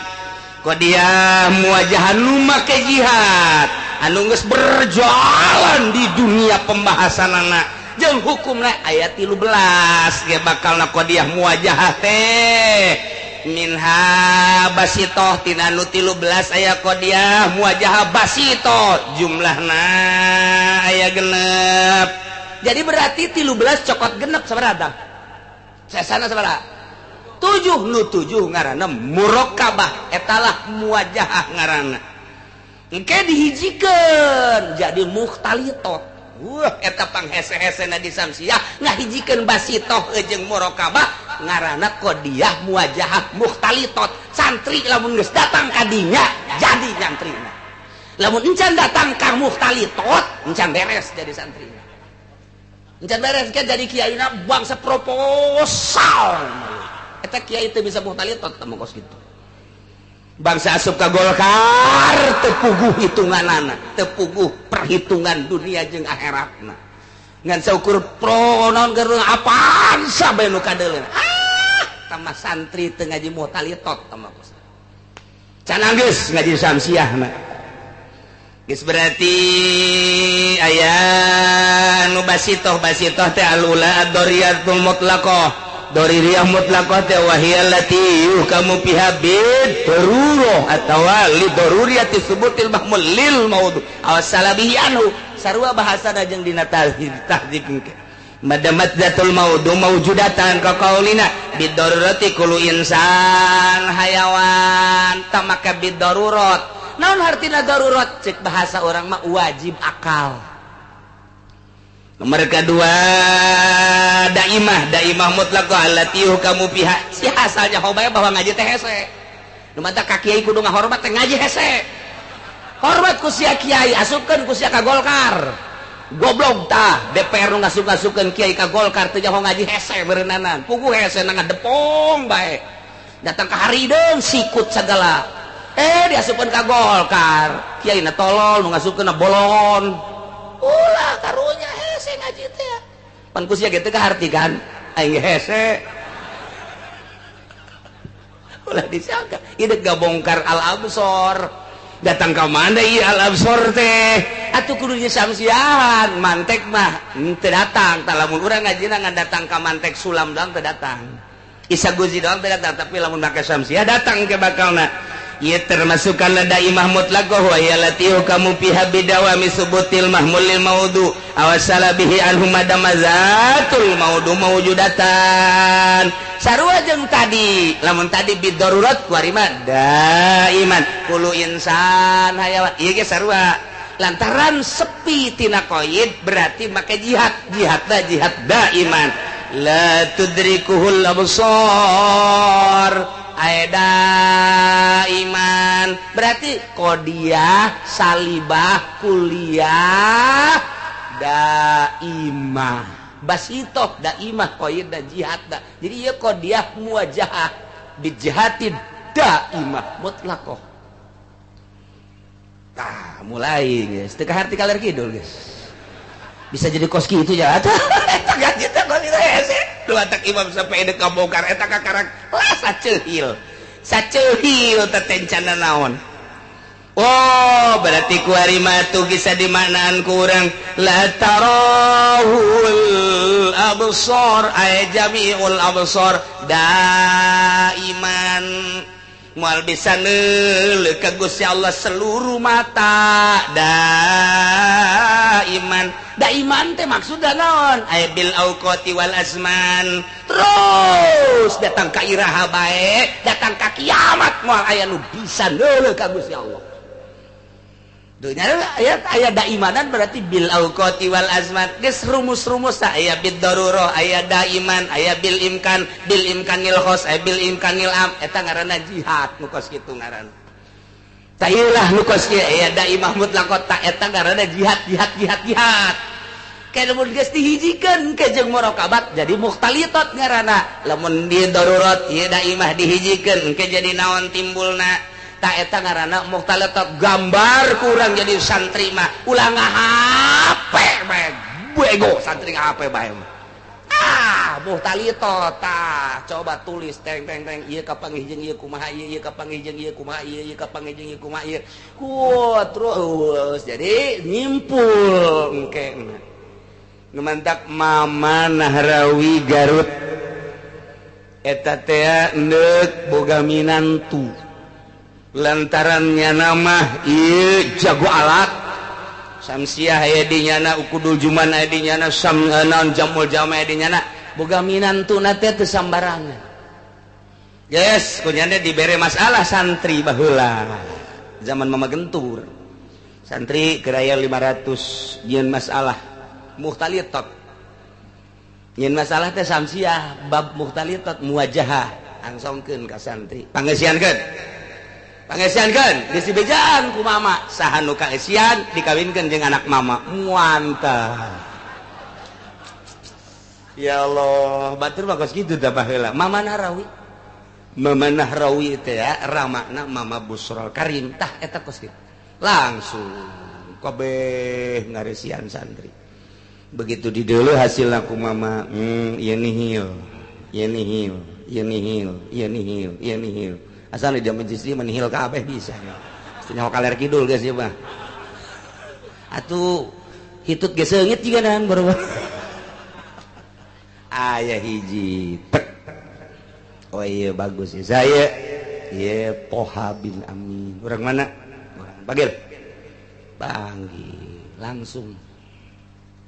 qadiyah muwajahah nu make jihad anu geus berjalan di dunia pembahasanana jeung hukumna ayat 13 ge bakalna qadiyah muwajahah teh minha basitoh tina nu 13 aya qadiyah muwajahah basitoh jumlahna aya genep jadi berarti 13 cokot genep sabaraha sesana sabaraha 7 nu 7 ngaranna murokabah etalah muwajahah ngaranna engke dihijikeun jadi mukhtalitot eta panghese-hesena di samsiah ngahijikeun basitoh jeung murokabah ngaranna qadiyah muwajahah mukhtalitot santri lamun geus datang ka dinya jadi santrina lamun encan datang ka mukhtalitot encan beres jadi santrina encan beres ke jadi kiaina bangsa proposal eta kiai teu bisa mukhtalitot teh mongkos kitu bangsa asup ka Golkar teu puguh hitunganana teu puguh perhitungan dunia jeung akhiratna ngan saukur pro naon keur apaan sabe nu kadeuleuh tamah santri teu ngaji muhtalitot tamah can geus ngaji samsiahna geus berarti aya nu basitoh teh alula ad-dariyatul mutlaqah doririyah mutlaqah teh wahiyal lati kamu piha bid daruroh atawa li daruriyati subutil mahmul lil maudhu aw salabihi anhu sarua bahasana jeung dina tahdzib madzatul maudhu maujudatan ka qaulina bid darurati kullu insan hayawan tamaka bid darurat naon artina darurat cek bahasa orang mah wajib akal. Nomor kedua daimah mutlaqah allati kamu pihak si asalnya hobaya bahwa ngaji teh hese nu mantap ka kiai kudu ngahormat teh ngaji hese hormat ku sia kiai asupkeun ku sia ka Golkar goblok tah DPR nu ngasuk-ngasupkeun kiai ka Golkar teh jaho ngaji hese beureunanan puguh hese na ngadepong bae datang ka harideung sikut sagala diasupkeun ka Golkar kiai na tolol nu ngasupkeun na bolon ulah karunya hese ngaji teh pan ku sia kitu kahartikan aing hese ulah disangka idek gabongkar al absor datang ke mana ieu al-absar teh atuh kudu samsiahan mantek mah teu datang tah lamun urang ngajina ngadatang ka mantek sulam doang teu datang Isa Guzi doang teu datang tapi lamun make samsiah datang ke bakalna ieu termasuk kana daimah mutlaqah wa ya latihu kamu fiha bidawami subutil mahmulil maudu awasala bihi anhum madamazatul maudu mawjudatan sarua jeung tadi lamun tadi bidarurat kuari mah daiman kulu insan hayawan ieu ge sarua lantaran sepi tina qaid berarti make jihad daiman la tudrikuhul absar aeda iman berarti qodiyah salibah kuliah daimah basitoh daimah qaid da jihad da jadi ieu qodiyah muwajahah bijihati daimah mutlaqah tah mulai geus teu kaharti kaler kidul geus bisa jadi koski itu ya eta gaji teh kok hese dua tak imam sampai dek kabongkar eta kakarang lah saceuhil teh tencana naon oh berarti ku ari matu bisa dimaknaan ku urang la tarahul absar ay jami'ul absar daiman moal bisa neuleuh ka Gusti Allah seluruh mata daiman teh maksudna naon ay bil auqati wal azman terus datang ka iraha bae datang ka kiamat moal aya nu bisa neuleuh ka Gusti Allah dunya aya daimanan berarti bil auqati wal azman geus rumus-rumus aya bid darurah aya daiman aya bil imkanil khos aya bil imkanil am eta ngaranna jihad nu kos kitu ngaranna tah ieulah nu kos kieu aya daimah mutlaqah ta eta ngaranna jihad kayak lamun geus dihijikeun ke jeung muraqabat jadi mukhtalitat ngaranna lamun di darurat ieu daimah dihijikeun ke jadi naon timbulna tak eta ngaranna mukhtalitat gambar kurang jadi santri mah ulah ngahape bae bego santri ngahape bae mukhtalitat coba tulis teng ieu kapangihjeun ieu kumaha ieu kapangihjeun ieu kumaha ieu kapangihjeun ieu kumaha ieu terus jadi nyimpul engke ngemantak Mama Nahrawi Garut eta teh neuk boga minantu lantarannya nama ieu jago alat samsiah aya di nyana ukudul juman aya di nyana samnaon jamul jama aya di nyana boga minantuna teh teu sambarangan yes kunyana dibere masalah santri baheula zaman Mama Gentur santri keraya 500 nyeun masalah mukhtalitat nyeun masalah teh samsiah bab mukhtalitat muwajahah angsongkeun ka santri pangesiankeun geus dibejaan ku mama saha nu kaesian dikawinkeun jeung anak mama muantah ya Allah batur mah geus kitu tah baheula Mama Nahrawi teh ya ramakna Mama Busrol Karim tah eta kos kitu langsung kabeh ngaresian santri begitu dideuleuh hasilna ku mama ieu nihil asal dia menjisi menihil kabeh bisa nyawa kaler kidul guys ya mah atuh hitut ge seungit juga nahan baru aya hiji oh iya bagus ya saya iya Toha bin Amin orang mana orang panggil langsung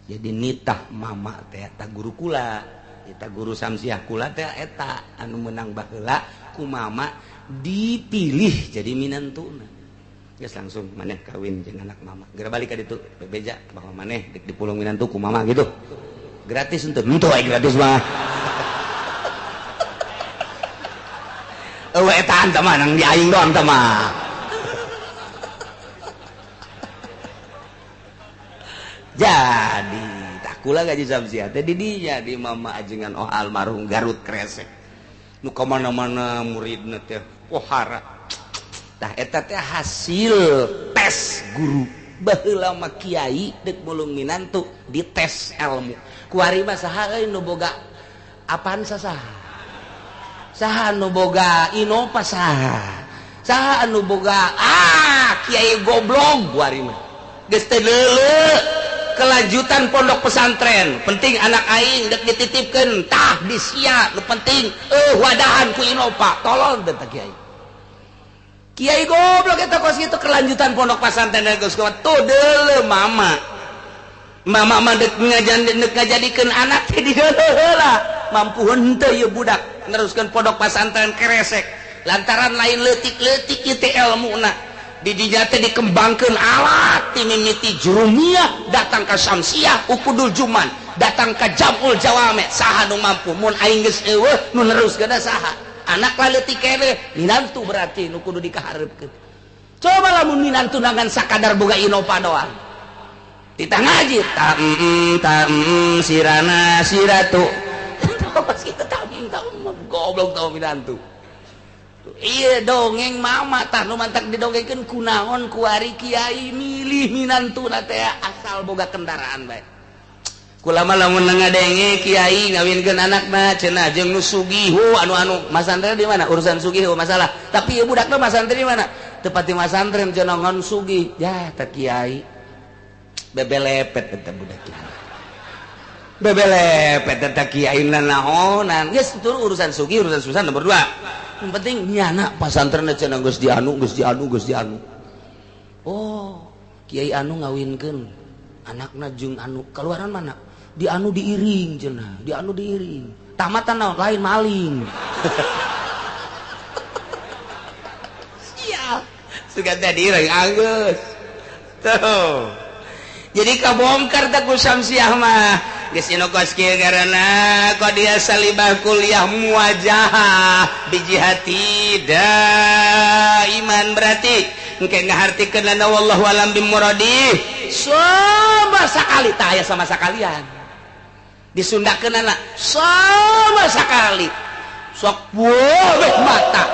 jadi nitah mama teh eta guru kula eta guru samsiah kula teh eta anu menang baheula ku mama dipilih jadi minantuna geus langsung maneh kawin jeung anak mama geura balik ka ditu bebeja bahwa maneh dik dipulung minantu ku mama gitu gratis henteu aya gratis mah eueuh eta anta mah nang di aing doang tah mah jadi tak kula gaji samsiah teh di dinya di mama ajengan almarhum Garut Kresek nu ka mana-mana muridna teh pohara tah eta teh hasil tes guru baheula mah kiai deuk mulung minantu di tes ilmu kuari mah saha euy nu boga apaan saha nu boga inova saha anu boga Kiai goblok buari mah geus teu leuleuh kelanjutan pondok pesantren penting anak aing dek dititipkeun tah di sia nu penting wadahan ku Innova tolol teh kiai kiai goblok eta kos kitu kelanjutan pondok pesantren geus kuat tuh deuleuh mama mah dek ngajadikeun anak teh di heula mampu henteu ieu budak neruskeun pondok pesantren keresek lantaran lain leutik-leutik ieu teh ilmuna di dinya teh dikembangkeun alat ti mimiti jurumiyah datang ka Syamsiah ukudul Juman datang ka Jamul Jawame saha nu mampu mun aing geus eueuh nu neruskeun saha anak leutik keneh minantu berarti nu kudu dikaharepkeun coba lamun minantu nangan sakadar boga Innova doang kita ngaji sirana siratu pas kita tam goblok tau minantu iya dongeng mama tah nu mantak didongengkeun kunaon ku ari kiai milih minantuna teh asal boga kendaraan bae kulama lamun ngadenge kiai ngawinkeun anakna cenah jeung nu sugiho anu masantren di mana urusan sugiho masalah tapi ieu budakna masantren di mana teu pati masantren cenah ngan sugih ya teh kiai bebelepet teh budak kiai bebelepet teh kiai naonan geus tur urusan sugih urusan susah nomor 2 yang penting nyana pasantren cenah geus dianu oh kiai anu ngawinkeun anakna jeung anu keluaran mana dianu diiring cenah dianu diiring tamatan naon lain maling siap sugan teh diiring anggeus tuh jadi kabongkar teh ku Syamsiah mah geus inokos kieu garana qadiya salibah kuliah muwajahah bijihati daiman berarti engke ngahartikeun lana wallahu alam bimuradi sama sakali tah aya sama sakalian disundakeun anak sama sakali sok bueuh mata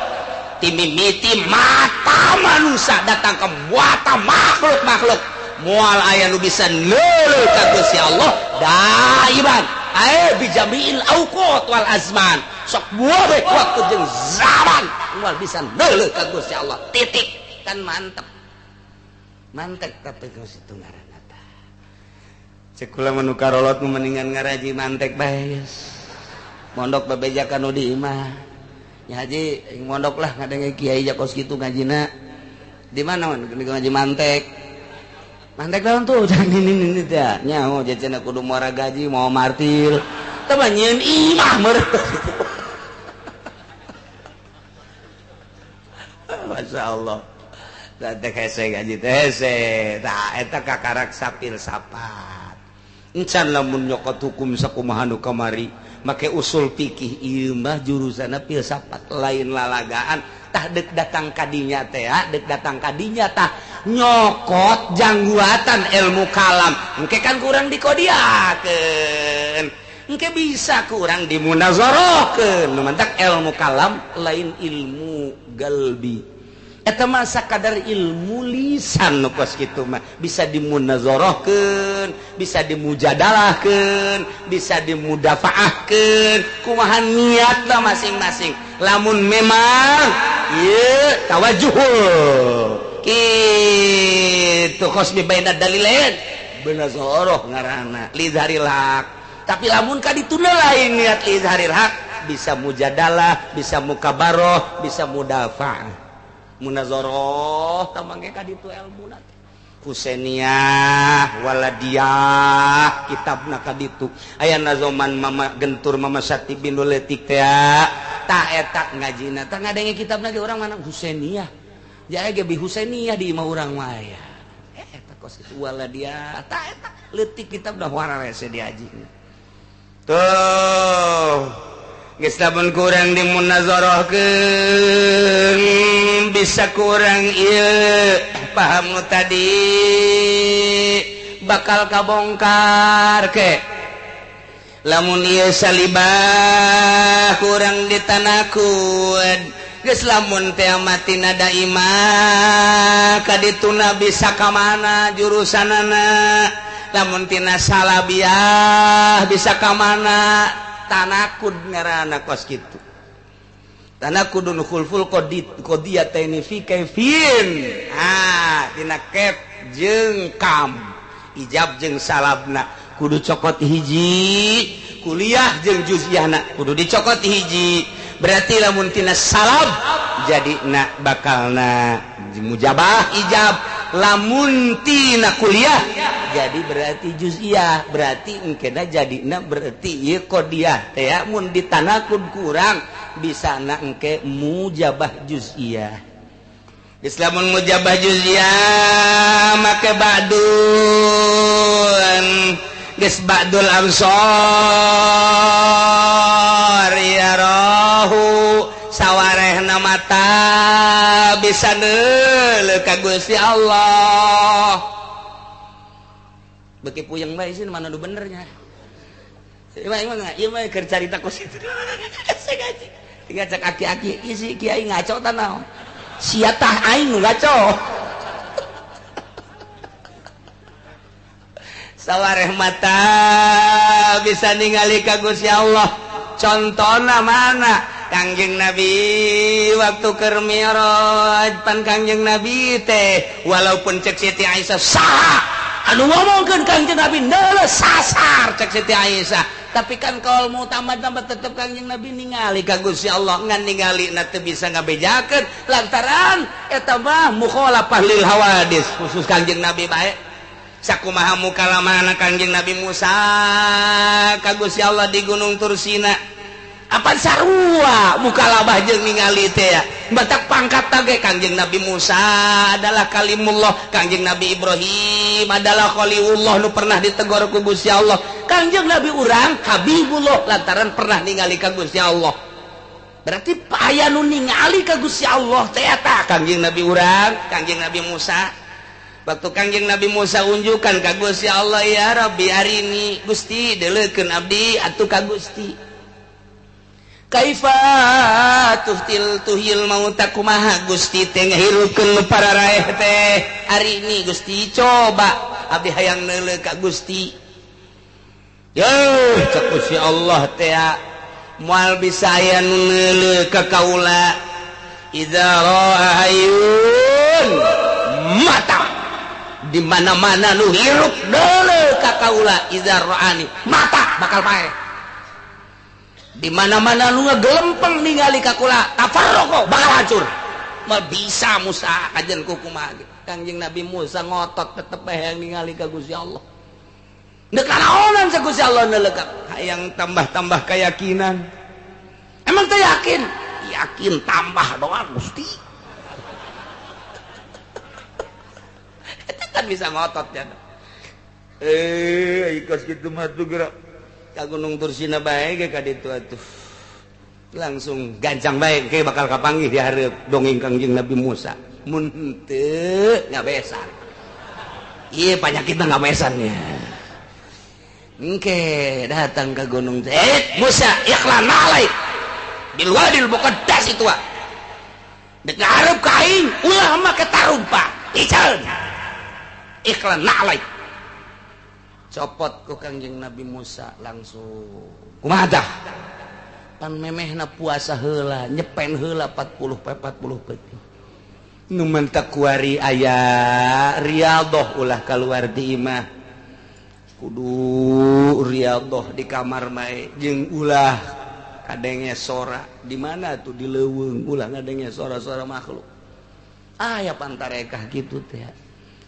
timimiti mata manusia datang ke muata makhluk moal aya nu bisa neuleuh ka Gusti Allah daiman bijamiil auqat wal azman sok buah waktu jeung zaman moal bisa neuleuh ka Gusti Allah titik kan mantep tapi geus itu ngaranna tah ceuk kula manu karolot nu mendingan ngaraji mantek bae mondok babeja kanu di imah nya haji mondok lah ngadenge kiai jakos kitu ngajina di mana ngaji mantek mantek daun tuh jangan ini teh nyaho jajan kudu muara gaji mau martil teu nyieun imah meureun masyaallah teh hese gaji teh hese tah eta kakarak sapil sapat encan lamun nyokot hukum sakumaha nu kamari make usul fikih ieu mah jurusana filsafat lain lalagaan tah dek datang kadinya teh dek datang kadinya tah nyokot jangguatan ilmu kalam engke kan kurang dikodiakeun engke bisa kurang dimunazarahkeun nu mantak ilmu kalam lain ilmu galbi eta mah sakadar ilmu lisan nu kos kitu mah bisa dimunazarahkeun bisa dimujadalahkeun bisa dimudafaahkeun kumaha niatna masing-masing lamun memang ieu tawajuhul kitu khosmi baina dalilain benazarah ngaranna lidharil haq tapi lamun ka dituna lain niat lidharil haq bisa mujadalah bisa mukabaroh bisa mudafaah munazarah tamangge ka ditu ilmuna Husainiyah Waladiyah kitabna ka ditu aya nazoman mama gentur mama Sati bintu Letik teh tah eta ngajina tah ngadenge kitabna ge urang mana Husainiyah jae ge bi Husainiyah di imah urang mah aya eta kos kitu Waladiyah tah eta leutik kitabna warna rese diaji tuh geus lamun kurang dimunazarahkeun bisa kurang ieu paham nu tadi bakal kabongkar ke lamun ieu salibah kurang ditanakud geus lamun teh matina daimah kadituna bisa ka mana jurusanana lamun tina salabiah bisa ka mana tanakud ngaranna kos kitu tanah kudu khulful qodiyataini fi kaifin dina kef jeung kam ijab jeung salabna kudu cokot hiji kuliah jeung juz'iyahna kudu dicokot hiji berarti lamun tina salab jadi bakalna mujabah ijab lamun tina kuliah jadi berarti juz'iyah berarti engkena jadina berarti ieu qodiyah teh mun ditanakud kurang bisa engke mujabah juz'iyah islamun mujabah juz'iyah make ba'dun geus ba'dul amsor ya rohu sawarehna mata bisa neuleuh ka Gusti Allah beki puyeng bae sih mana nu benernya ieu mah keur carita ku situ tinggal cek aki-aki isi kiai ngaco tanaon sia tah aing nu ngaco sawareh mata bisa ningali ka Gusti Allah contona mana Kangjeng Nabi waktu keur Mi'raj pan Kangjeng Nabi teh walaupun cek Siti Aisyah sah anu ngomongkeun Kangjeng Nabi neuleus sasar cek Siti Aisyah tapi kan kaul mutamad-tamad tetep Kangjeng Nabi ningali ka Gusti Allah ngan ningali na teu bisa ngabejakeun lantaran eta mah mukhalafah lil hawadis khusus Kangjeng Nabi bae sakumaha mukalamana Kangjeng Nabi Musa ka Gusti Allah di Gunung Tursina apa sarua mukalabah jeung ningali teh ya batak pangkat tage Kangjeng Nabi Musa adalah kalimullah Kangjeng Nabi Ibrahim adalah khalilullah nu pernah ditegor ku Gusti Allah Kangjeng Nabi urang habibullah lantaran pernah ningali ka Gusti Allah berarti aya nu ningali ka Gusti Allah teh eta Kangjeng Nabi urang Kangjeng Nabi Musa waktu Kangjeng Nabi Musa unjukan ka Gusti Allah ya Rabbi arini Gusti deuleukeun abdi atuh ka Gusti kaifa tuhil mauta kumaha Gusti teh ngahirupkeun para raeh teh ari ini Gusti coba abdi hayang neuleuh ka Gusti yeuh cek Gusti Allah teh moal bisa aya nu neuleuh ka kaula idza ra'ayun mata di mana-mana nu hirup neuleuh ka kaula idza ra'ani mata bakal paeh di mana-mana lu ngegelempeng ningali ka kula tafarraqo bakal hancur mal bisa Musa kajen kumaha Kangjeng Nabi Musa ngotot tetep hayang ningali ka Gusti Allah neuk kanaonan sa Gusti Allah neuleuh hayang tambah-tambah keyakinan emang teh yakin tambah doang Gusti eta kan bisa ngotot ya ikos kitu mah tuh geura ka Gunung Tursina bae ge ka ditu atuh langsung gancang bae ge bakal kapanggih di hareup dongeng Kangjeng Nabi Musa mun teu ngabesan ieu panyakitna ngabesannya engke datang ka gunung Musa ikhlan alaik bil wadil muqaddas itu dek ngarep ka aing ulah make tarumpa iceun ikhlan alaik copot ku Kangjeng Nabi Musa langsung kumaha tah pan memehna puasa heula nyepen heula 40 peuting nu mentak kuari aya riyadhah ulah kaluar di imah kudu riyadhah di kamar mae jeung ulah kadenge sora di mana tuh di leuweung ulah ngadenge sora-sora makhluk aya pantarekah kitu teh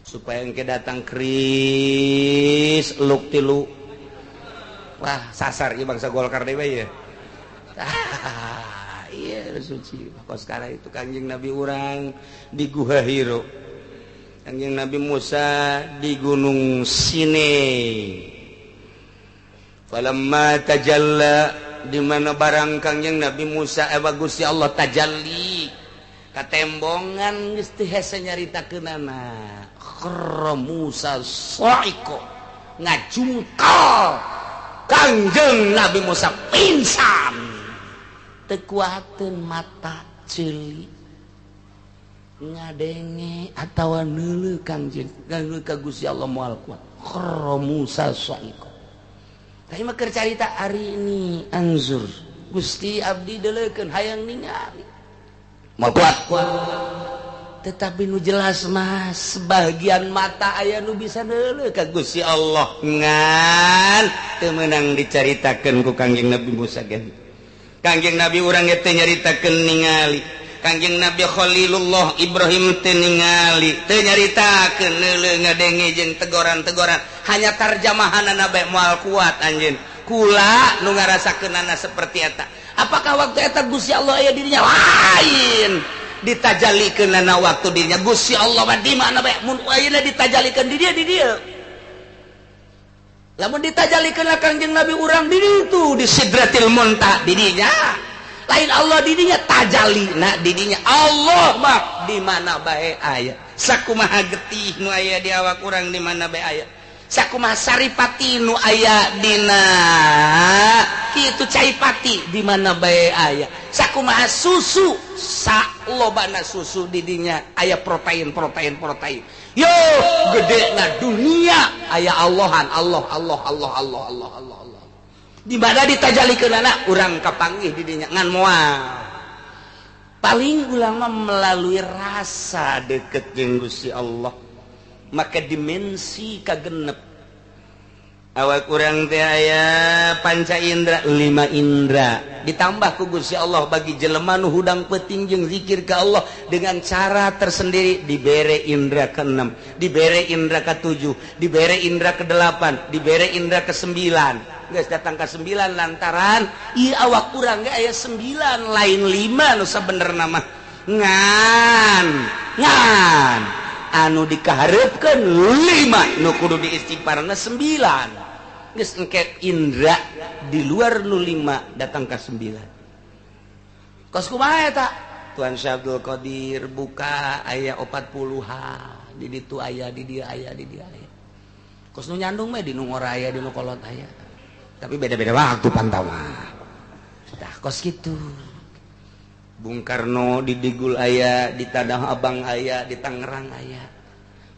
supaya engke datang kris luk tilu wah sasar ieu bangsa Golkar dewe ya iya suci kos kala itu Kangjeng Nabi urang di Guha Hiro Kangjeng Nabi Musa di Gunung Sinai falamma tajalla di mana barang Kangjeng Nabi Musa Gusti Allah tajalli katembongan geus teu hese nyaritakeunana Musa saiko ngajungkal Kangjeng Nabi Musa pingsan teu kuateun mata ceuli ngadenge atawa neuleuh Kangjeng ka Gusti Allah moal kuat Musa saiko tadi mah keur carita ari ini anzur Gusti abdi delekeun hayang ningali mau kuat tetapi nu jelas mas sebagian mata aya nu bisa deuleu ka Gusti Allah ngan teu meunang dicaritakeun ku Kangjeng Nabi Musa gen Kangjeng Nabi urang teh nyaritakeun ningali Kangjeng Nabi Khalilullah Ibrahim teu ningali teu nyaritakeun leuleuh ngadenge jeung tegoran-tegoran hanya tarjamahanna bae moal kuat anjeun kula nu ngarasakeunana seperti eta. Apakah waktu eta Gusti Allah aya dirinya lain ditajalikeunana waktu dirinya Gusti Allah mah di mana bae mun ayeuna ditajalikeun di dia lamun ditajalikeun Kangjeng Nabi urang di ditu di Sidratil Muntaha dirinya lain Allah dirinya tajalina dirinya Allah mah di mana bae aya sakumaha getih nu aya di awak urang di mana bae aya sakumaha saripati nu aya dina kitu caipati di mana bae aya sakumaha susu salobana susu di dinya aya protein yo gedena dunia aya Allahan Allah di mana ditajalikeunana urang kapanggih di dinya ngan moal paling ulang mah melalui rasa deket jeung Gusti Allah maka dimensi kagenep awak urang teh aya panca indra 5 indra ditambah ku Gusti Allah bagi jelema nu hudang peuting jeung zikir ka Allah dengan cara tersendiri dibere indra ke-6 dibere indra ke-7 dibere indra ke-8 dibere indra ke-9 geus datang ke 9 lantaran ieu awak urang ge aya 9 lain 5 nu sabenerna mah ngan anu dikaharepkeun 5 nu kudu diistighfarna 9 geus engke indra di luar nu 5 datang ka 9 kos kumaha eta Tuan Syekh Abdul Qadir buka aya 40ha di ditu aya di dia aya kos nu nyandung mah di nu ngora aya di nu kolot aya tapi beda-beda waktu pantau mah tah kos kitu Bung Karno di Digul aya, di Tanah Abang aya, di Tangerang aya.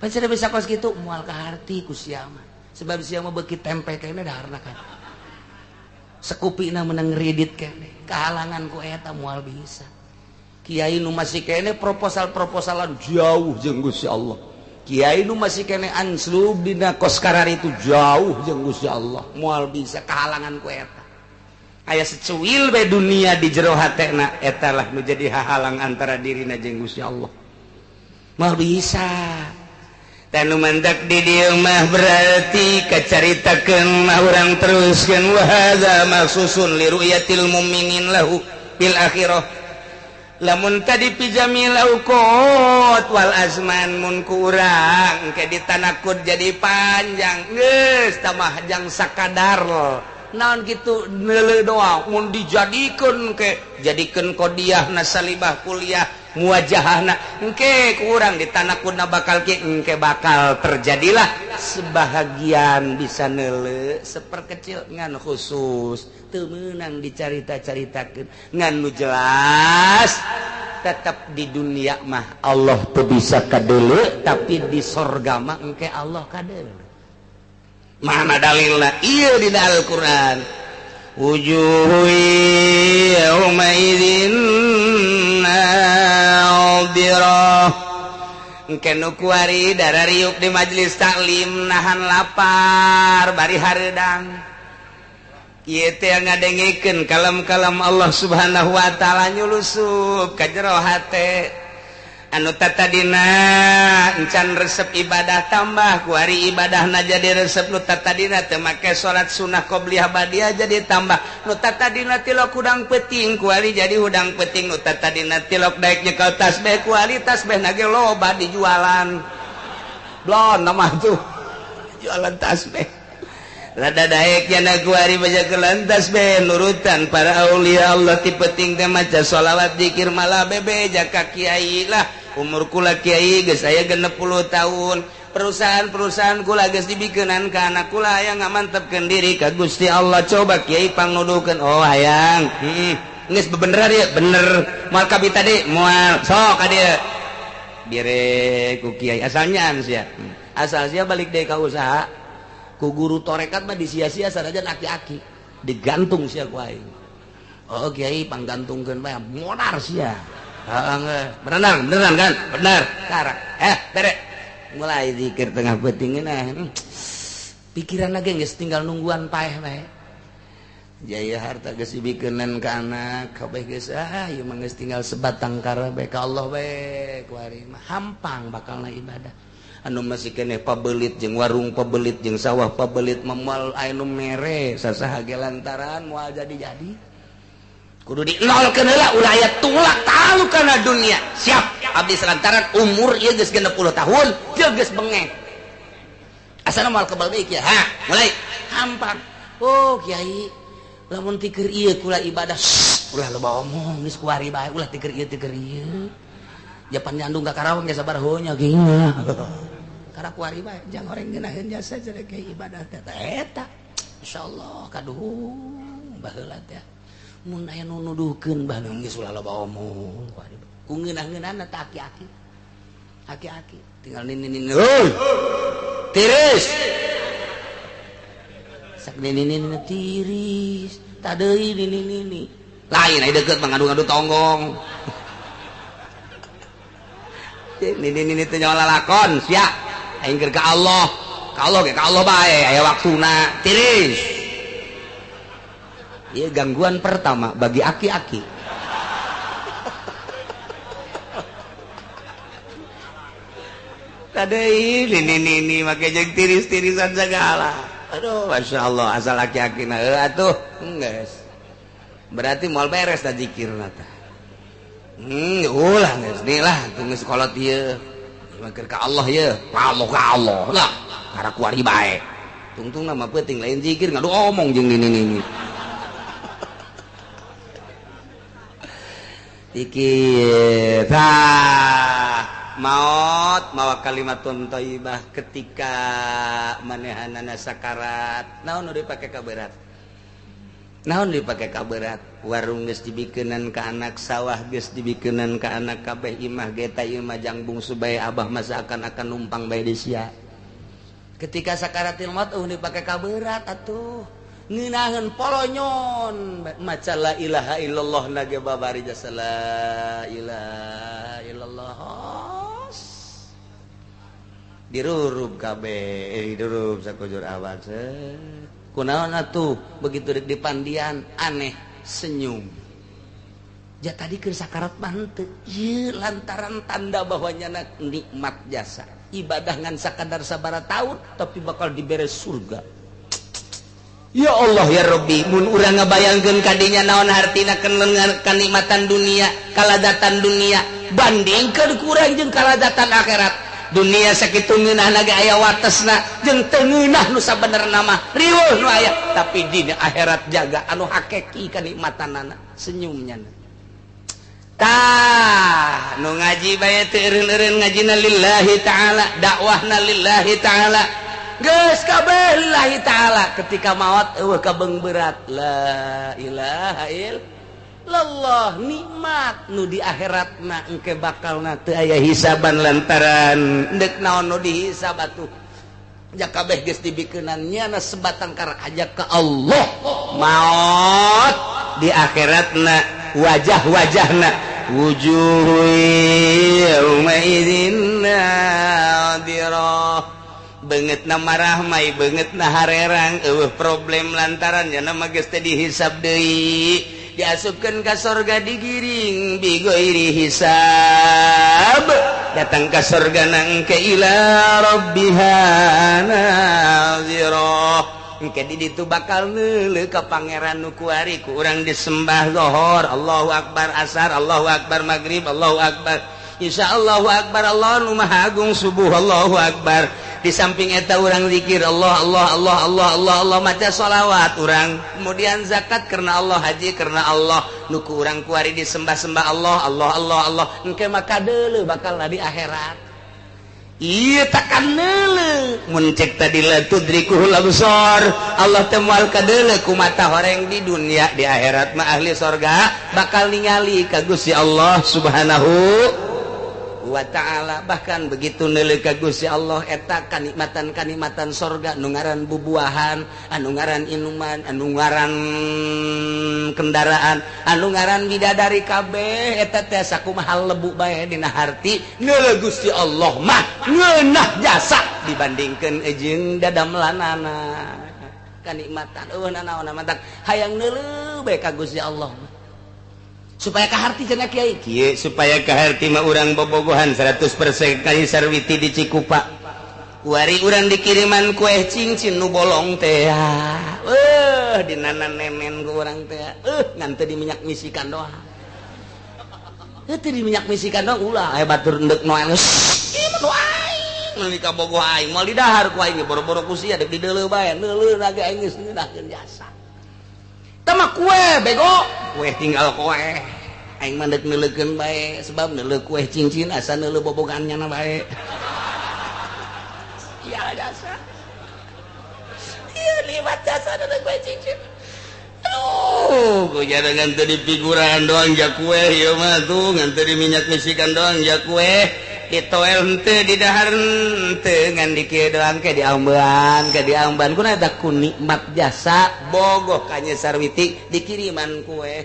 Pancen bisa kos kitu moal kaharti ku sia mah. Sebab sia mah beuki tempe kene daharna kan. Sekupina menang ngridit kene, kahalangan ku eta moal bisa. Kiai nu masih kene proposal-proposalan jauh jeung Gusti Allah. Kiai nu masih kene anslub dina kos karar itu jauh jeung Gusti Allah, moal bisa kahalangan ku eta. Aya secuil bae dunia di jero hatena eta lah nu jadi hahalang antara dirina jeung Gusti Allah. Moal bisa. Tanu mantak di dieu mah berarti kacaritakeun mah urang teruskeun wa hadza maksusun li ru'yatil mu'minin lahu fil akhirah. Lamun tadi pijamil auqat wal azman mun ku urang ke ditanakud jadi panjang geus tamah jang sakadar naon kitu neuleuh doa mun dijadikeun ke jadikeun qodiyah nasalibah kuliah muwajahahna engke ku urang ditanakudna bakal ki engke bakal terjadilah sebahagian bisa neuleuh seperkecil ngan khusus teu meunang dicarita-caritakeun ngan nu jelas tetap di dunia mah Allah teu bisa kadeuleu tapi di sorga mah engke Allah kadeuleu. Mana dalilna ieu dina Al-Qur'an wujuhu yauma idzin nadhirah engke nu kuari darariuk di majelis taklim nahan lapar bari hareudang ieu teh ngadengikeun kalam-kalam Allah Subhanahu wa taala nyulusup ka jero hate anu tatadina encan resep ibadah tambah kuari ibadahna jadi resep nu tatadina teu make salat sunah qobliyah badiah jadi tambah nu tatadina tilok hudang peuting kuari jadi hudang peuting nu tatadina tilok daek nyekel tasbih kuari tasbihna ge loba dijualan blon nama tuh jualan tasbih rada daek nya kuari baca kelantas be nurutan para aulia Allah ti peuting teh maca sholawat zikir malah bebe jaka kiai lah umur kula kiai geus aya 60 tahun perusahaan kula geus dibikeunan ka anak kula hayang ngamantepkeun diri ka Gusti Allah coba kiai pangnuduhkeun oh hayang geus bebeneran ya bener moal ka bita deui moal sok ka dieu dire ku kiai asalnya sia asal sia balik deui ka usaha ku guru torekat mah disia-sia sanajan aki-aki digantung sia ku aing Oh Kiai panggantungkeun bae modar sia. Beneran kan? Bener. Karak. Bere. Mulai zikir tengah peuting nah. Pikiran lagi geus tinggal nungguan paeh bae. Jaya harta geus dibikeunan ka anak, kabeh geus ieu mah geus tinggal sebatang kara bae ka Allah bae kuari mah hampang bakalna ibadah. Anu masih keneh pabelit jeung warung pabelit jeung sawah pabelit memal anu mere sasaha ge lantaran moal jadi-jadi. Kudu dinolkeun heula ulah aya tulak tahu kana dunia. Siap abdi lantaran umur ieu geus 60 tahun, teu geus bengek. Asana moal kebal deui kieu. Mulai hampang. Oh Kiai, lamun ti keur ieu kula ibadah, ulah loba omong geus kuari bae ulah ti keur ieu. Japan nyandung ka Karawang geus sabar heunya geunya. Karena kuari bae jangan orang ngeunaheun jasa jadi kayak ibadah eta insyaallah kaduhung baheula teh mun aya nu nuduhkeun baheula geus ulah loba omong ku ngeunah-ngeunahna teh aki-aki tinggal nini heuh tiris sak nini tiris tadeui nini lain aya deukeut mangadu-ngadu tonggong nini teh nyawa lalakon sia aing keur ka Allah bae aya waktuna tiris. Ieu gangguan pertama bagi aki-aki. Tadeuy nini make jeung tiris-tirisan segala. Aduh masyaallah asal aki-akina atuh geus. Berarti moal beres da zikirna teh. Ulah geus lah tunggu sekolot ieu. Makir ka Allah ya, ka Allah lah, karena kuari bae. Tungtung nama penting lain zikir ngadu omong jeung nini. Zikir, maut mawa kalimatun thayyibah ketika manehanana sakarat. Naon nu dipake ka berat? Naon dipake ka berat? Warung geus dibikeunan ka anak, sawah geus dibikeunan ka anak, kabeh imah geta ieu mah jang bungsu bae abah mah seakan-akan numpang bae di sia. Ketika sakaratil maut dipake ka berat atuh. Ngeunaheun polonyon maca la ilaha illallah nage babari jasa la ilaha illallah. Dirurub kabeh, dirurub sakujur awak. Kunaon atuh begitu di pandian aneh senyum. Ja tadi keur sakarat mah henteu. Ieu lantaran tanda bahwanya nikmat jasa. Ibadah ngan sakadar sabaraha taun tapi bakal diberes surga. Ya Allah ya Rabbi, mun urang ngabayangkeun kadinya naon hartina kanikmatan dunia, kaladatan dunia, bandingkeun kurang jeung kaladatan akhirat. Dunia sakitu ngeunahna ge aya watesna jeung teu ngeunah nu sabenerna mah riweuh nu aya tapi di akhirat jaga anu hakiki kanikmatanana senyumnya tah nu ngaji bae teu eureun-eureun ngajina lillahi taala dakwahna lillahi taala geus kabeh lillahi taala ketika maot eueuh kabeung berat la ilaha illallah nikmat nu di akhiratna engke bakalna teu aya hisaban lantaran deuk naon nu dihisab atuh ja kabeh geus dibikeunan nyana sebatang kara aja ka Allah maot di akhiratna wajah-wajahna wujuh yauma idzin nadirah beungeutna marah mai beungeutna harerang eueuh problem lantaran nya mah geus teu dihisab deui diasupkeun ka sorga digiring bigoiri hisab datang ka sorga engke ila rabbiha nazirah engke di ditu bakal neuleuh ka pangeran nu kuari ku urang disembah zuhur Allahu akbar asar Allahu akbar maghrib Allahu akbar insyaallah akbar Allah nu maha agung subuh Allahu akbar di samping eta urang zikir Allah maca sholawat urang kemudian zakat karena Allah haji karena Allah nuku urang kuari disembah-sembah Allah engke maka deuleu bakalna di akhirat ieu takan neuleuh mun cek tadi la tudrikuhul absar Allah teh moal kadeuleuh ku mata horeng di dunia di akhirat mah ahli surga bakal ningali ka Gusti Allah subhanahu wa ta'ala. Bahkan begitu neuleuh ka Gusti Allah eta kanikmatan-kanikmatan sorga anu ngaran bubuahan, anu ngaran inuman, anu ngaran kendaraan, anu ngaran bidadari kabeh eta teh sakumaha lebu bae dina harti neuleuh Gusti Allah mah ngeunah jasa dibandingkeun jeung dadamelanana. Kanikmatan naon mantak hayang neuleuh bae ka Gusti Allah supaya kaharti cenah kiai kieu supaya kaharti mah urang bobogohan 100% kali Sarwiti di Cikupa kuari urang dikiriman kue cincin nu bolong teh dinanan nenen ku urang teh ngan teu di minyak misikan doang teu di minyak misikan doang ulah aya batur endek noel ieu mah nu ka bogoh aing moal didahar ku aing boro-boro ku sia deuk dideuleuh bae neuleuh lagi aing geus ngeunahkeun jasa tah mah kue bego kue tinggal kue aing mah deuk neuleukeun bae sebab neuleuh kue cincin asa neuleuh bobogannya na bae iya jasa iya liwat jasa neuleuh kue cincin aduh ku jarangan teu dipiguran doang jak kue ieu mah tuh ngan teu di minyak misikan doang jak kue ditoel henteu didahar henteu ngan dikieu doang ke diamban kunaeta ku nikmat jasa bogoh ka Nya Sarwiti dikiriman kue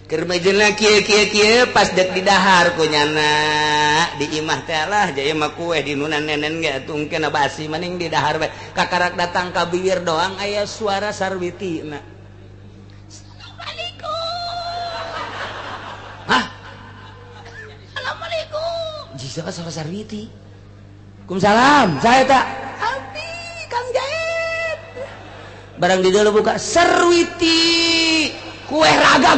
keur mejeuna kieu pas dek didahar ku nyana di imah teh lah jaya mah kue di nunan nenen ge tungkeun basi mending didahar bae kakarak datang ka bibir doang aya suara Sarwiti na Assalamualaikum hah jika suara Sarwiti Kumsalam saya tak Abi Kang Jahit barang di dalam buka Sarwiti kue raga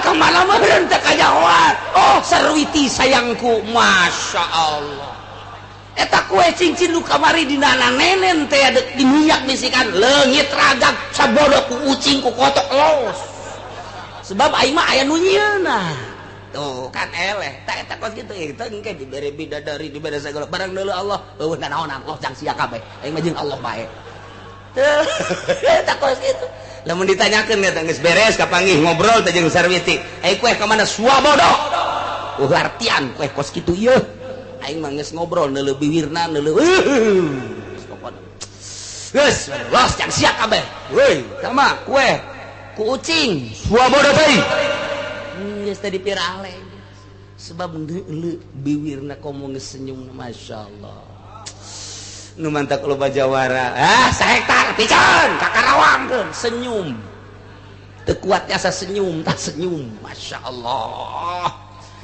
kemana meren teh kajawat oh Sarwiti sayangku Masya Allah eta kue cincin lu kamari di nana nenen teh di minyak bisikan leungit ragak sabodo ku ucing ku kotok los sebab aing mah aya nu nyieunna tuh kan eleh tak eta kos kitu eta engke dibere bidadari dibere sagala barang deuleuh Allah eueuh naon Allah jang sia kabeh aing mah jeung Allah bae teu eta kos kitu lamun ditanyakeun eta geus beres kapanggih ngobrol teh jeung Sarwiti kue ka mana swabodo artian kue kos kitu ieu aing mah geus ngobrol neuleuh bibirna neuleuh geus los jang sia kabeh weuy sama kue ku ucing swabodo teh geus tadi pirale sebab neuleuh bibirna komo geus senyum Masya Allah nu mantak loba jawara sahektar pican kakarawangkeun senyum teu kuat asa senyum tak senyum Masya Allah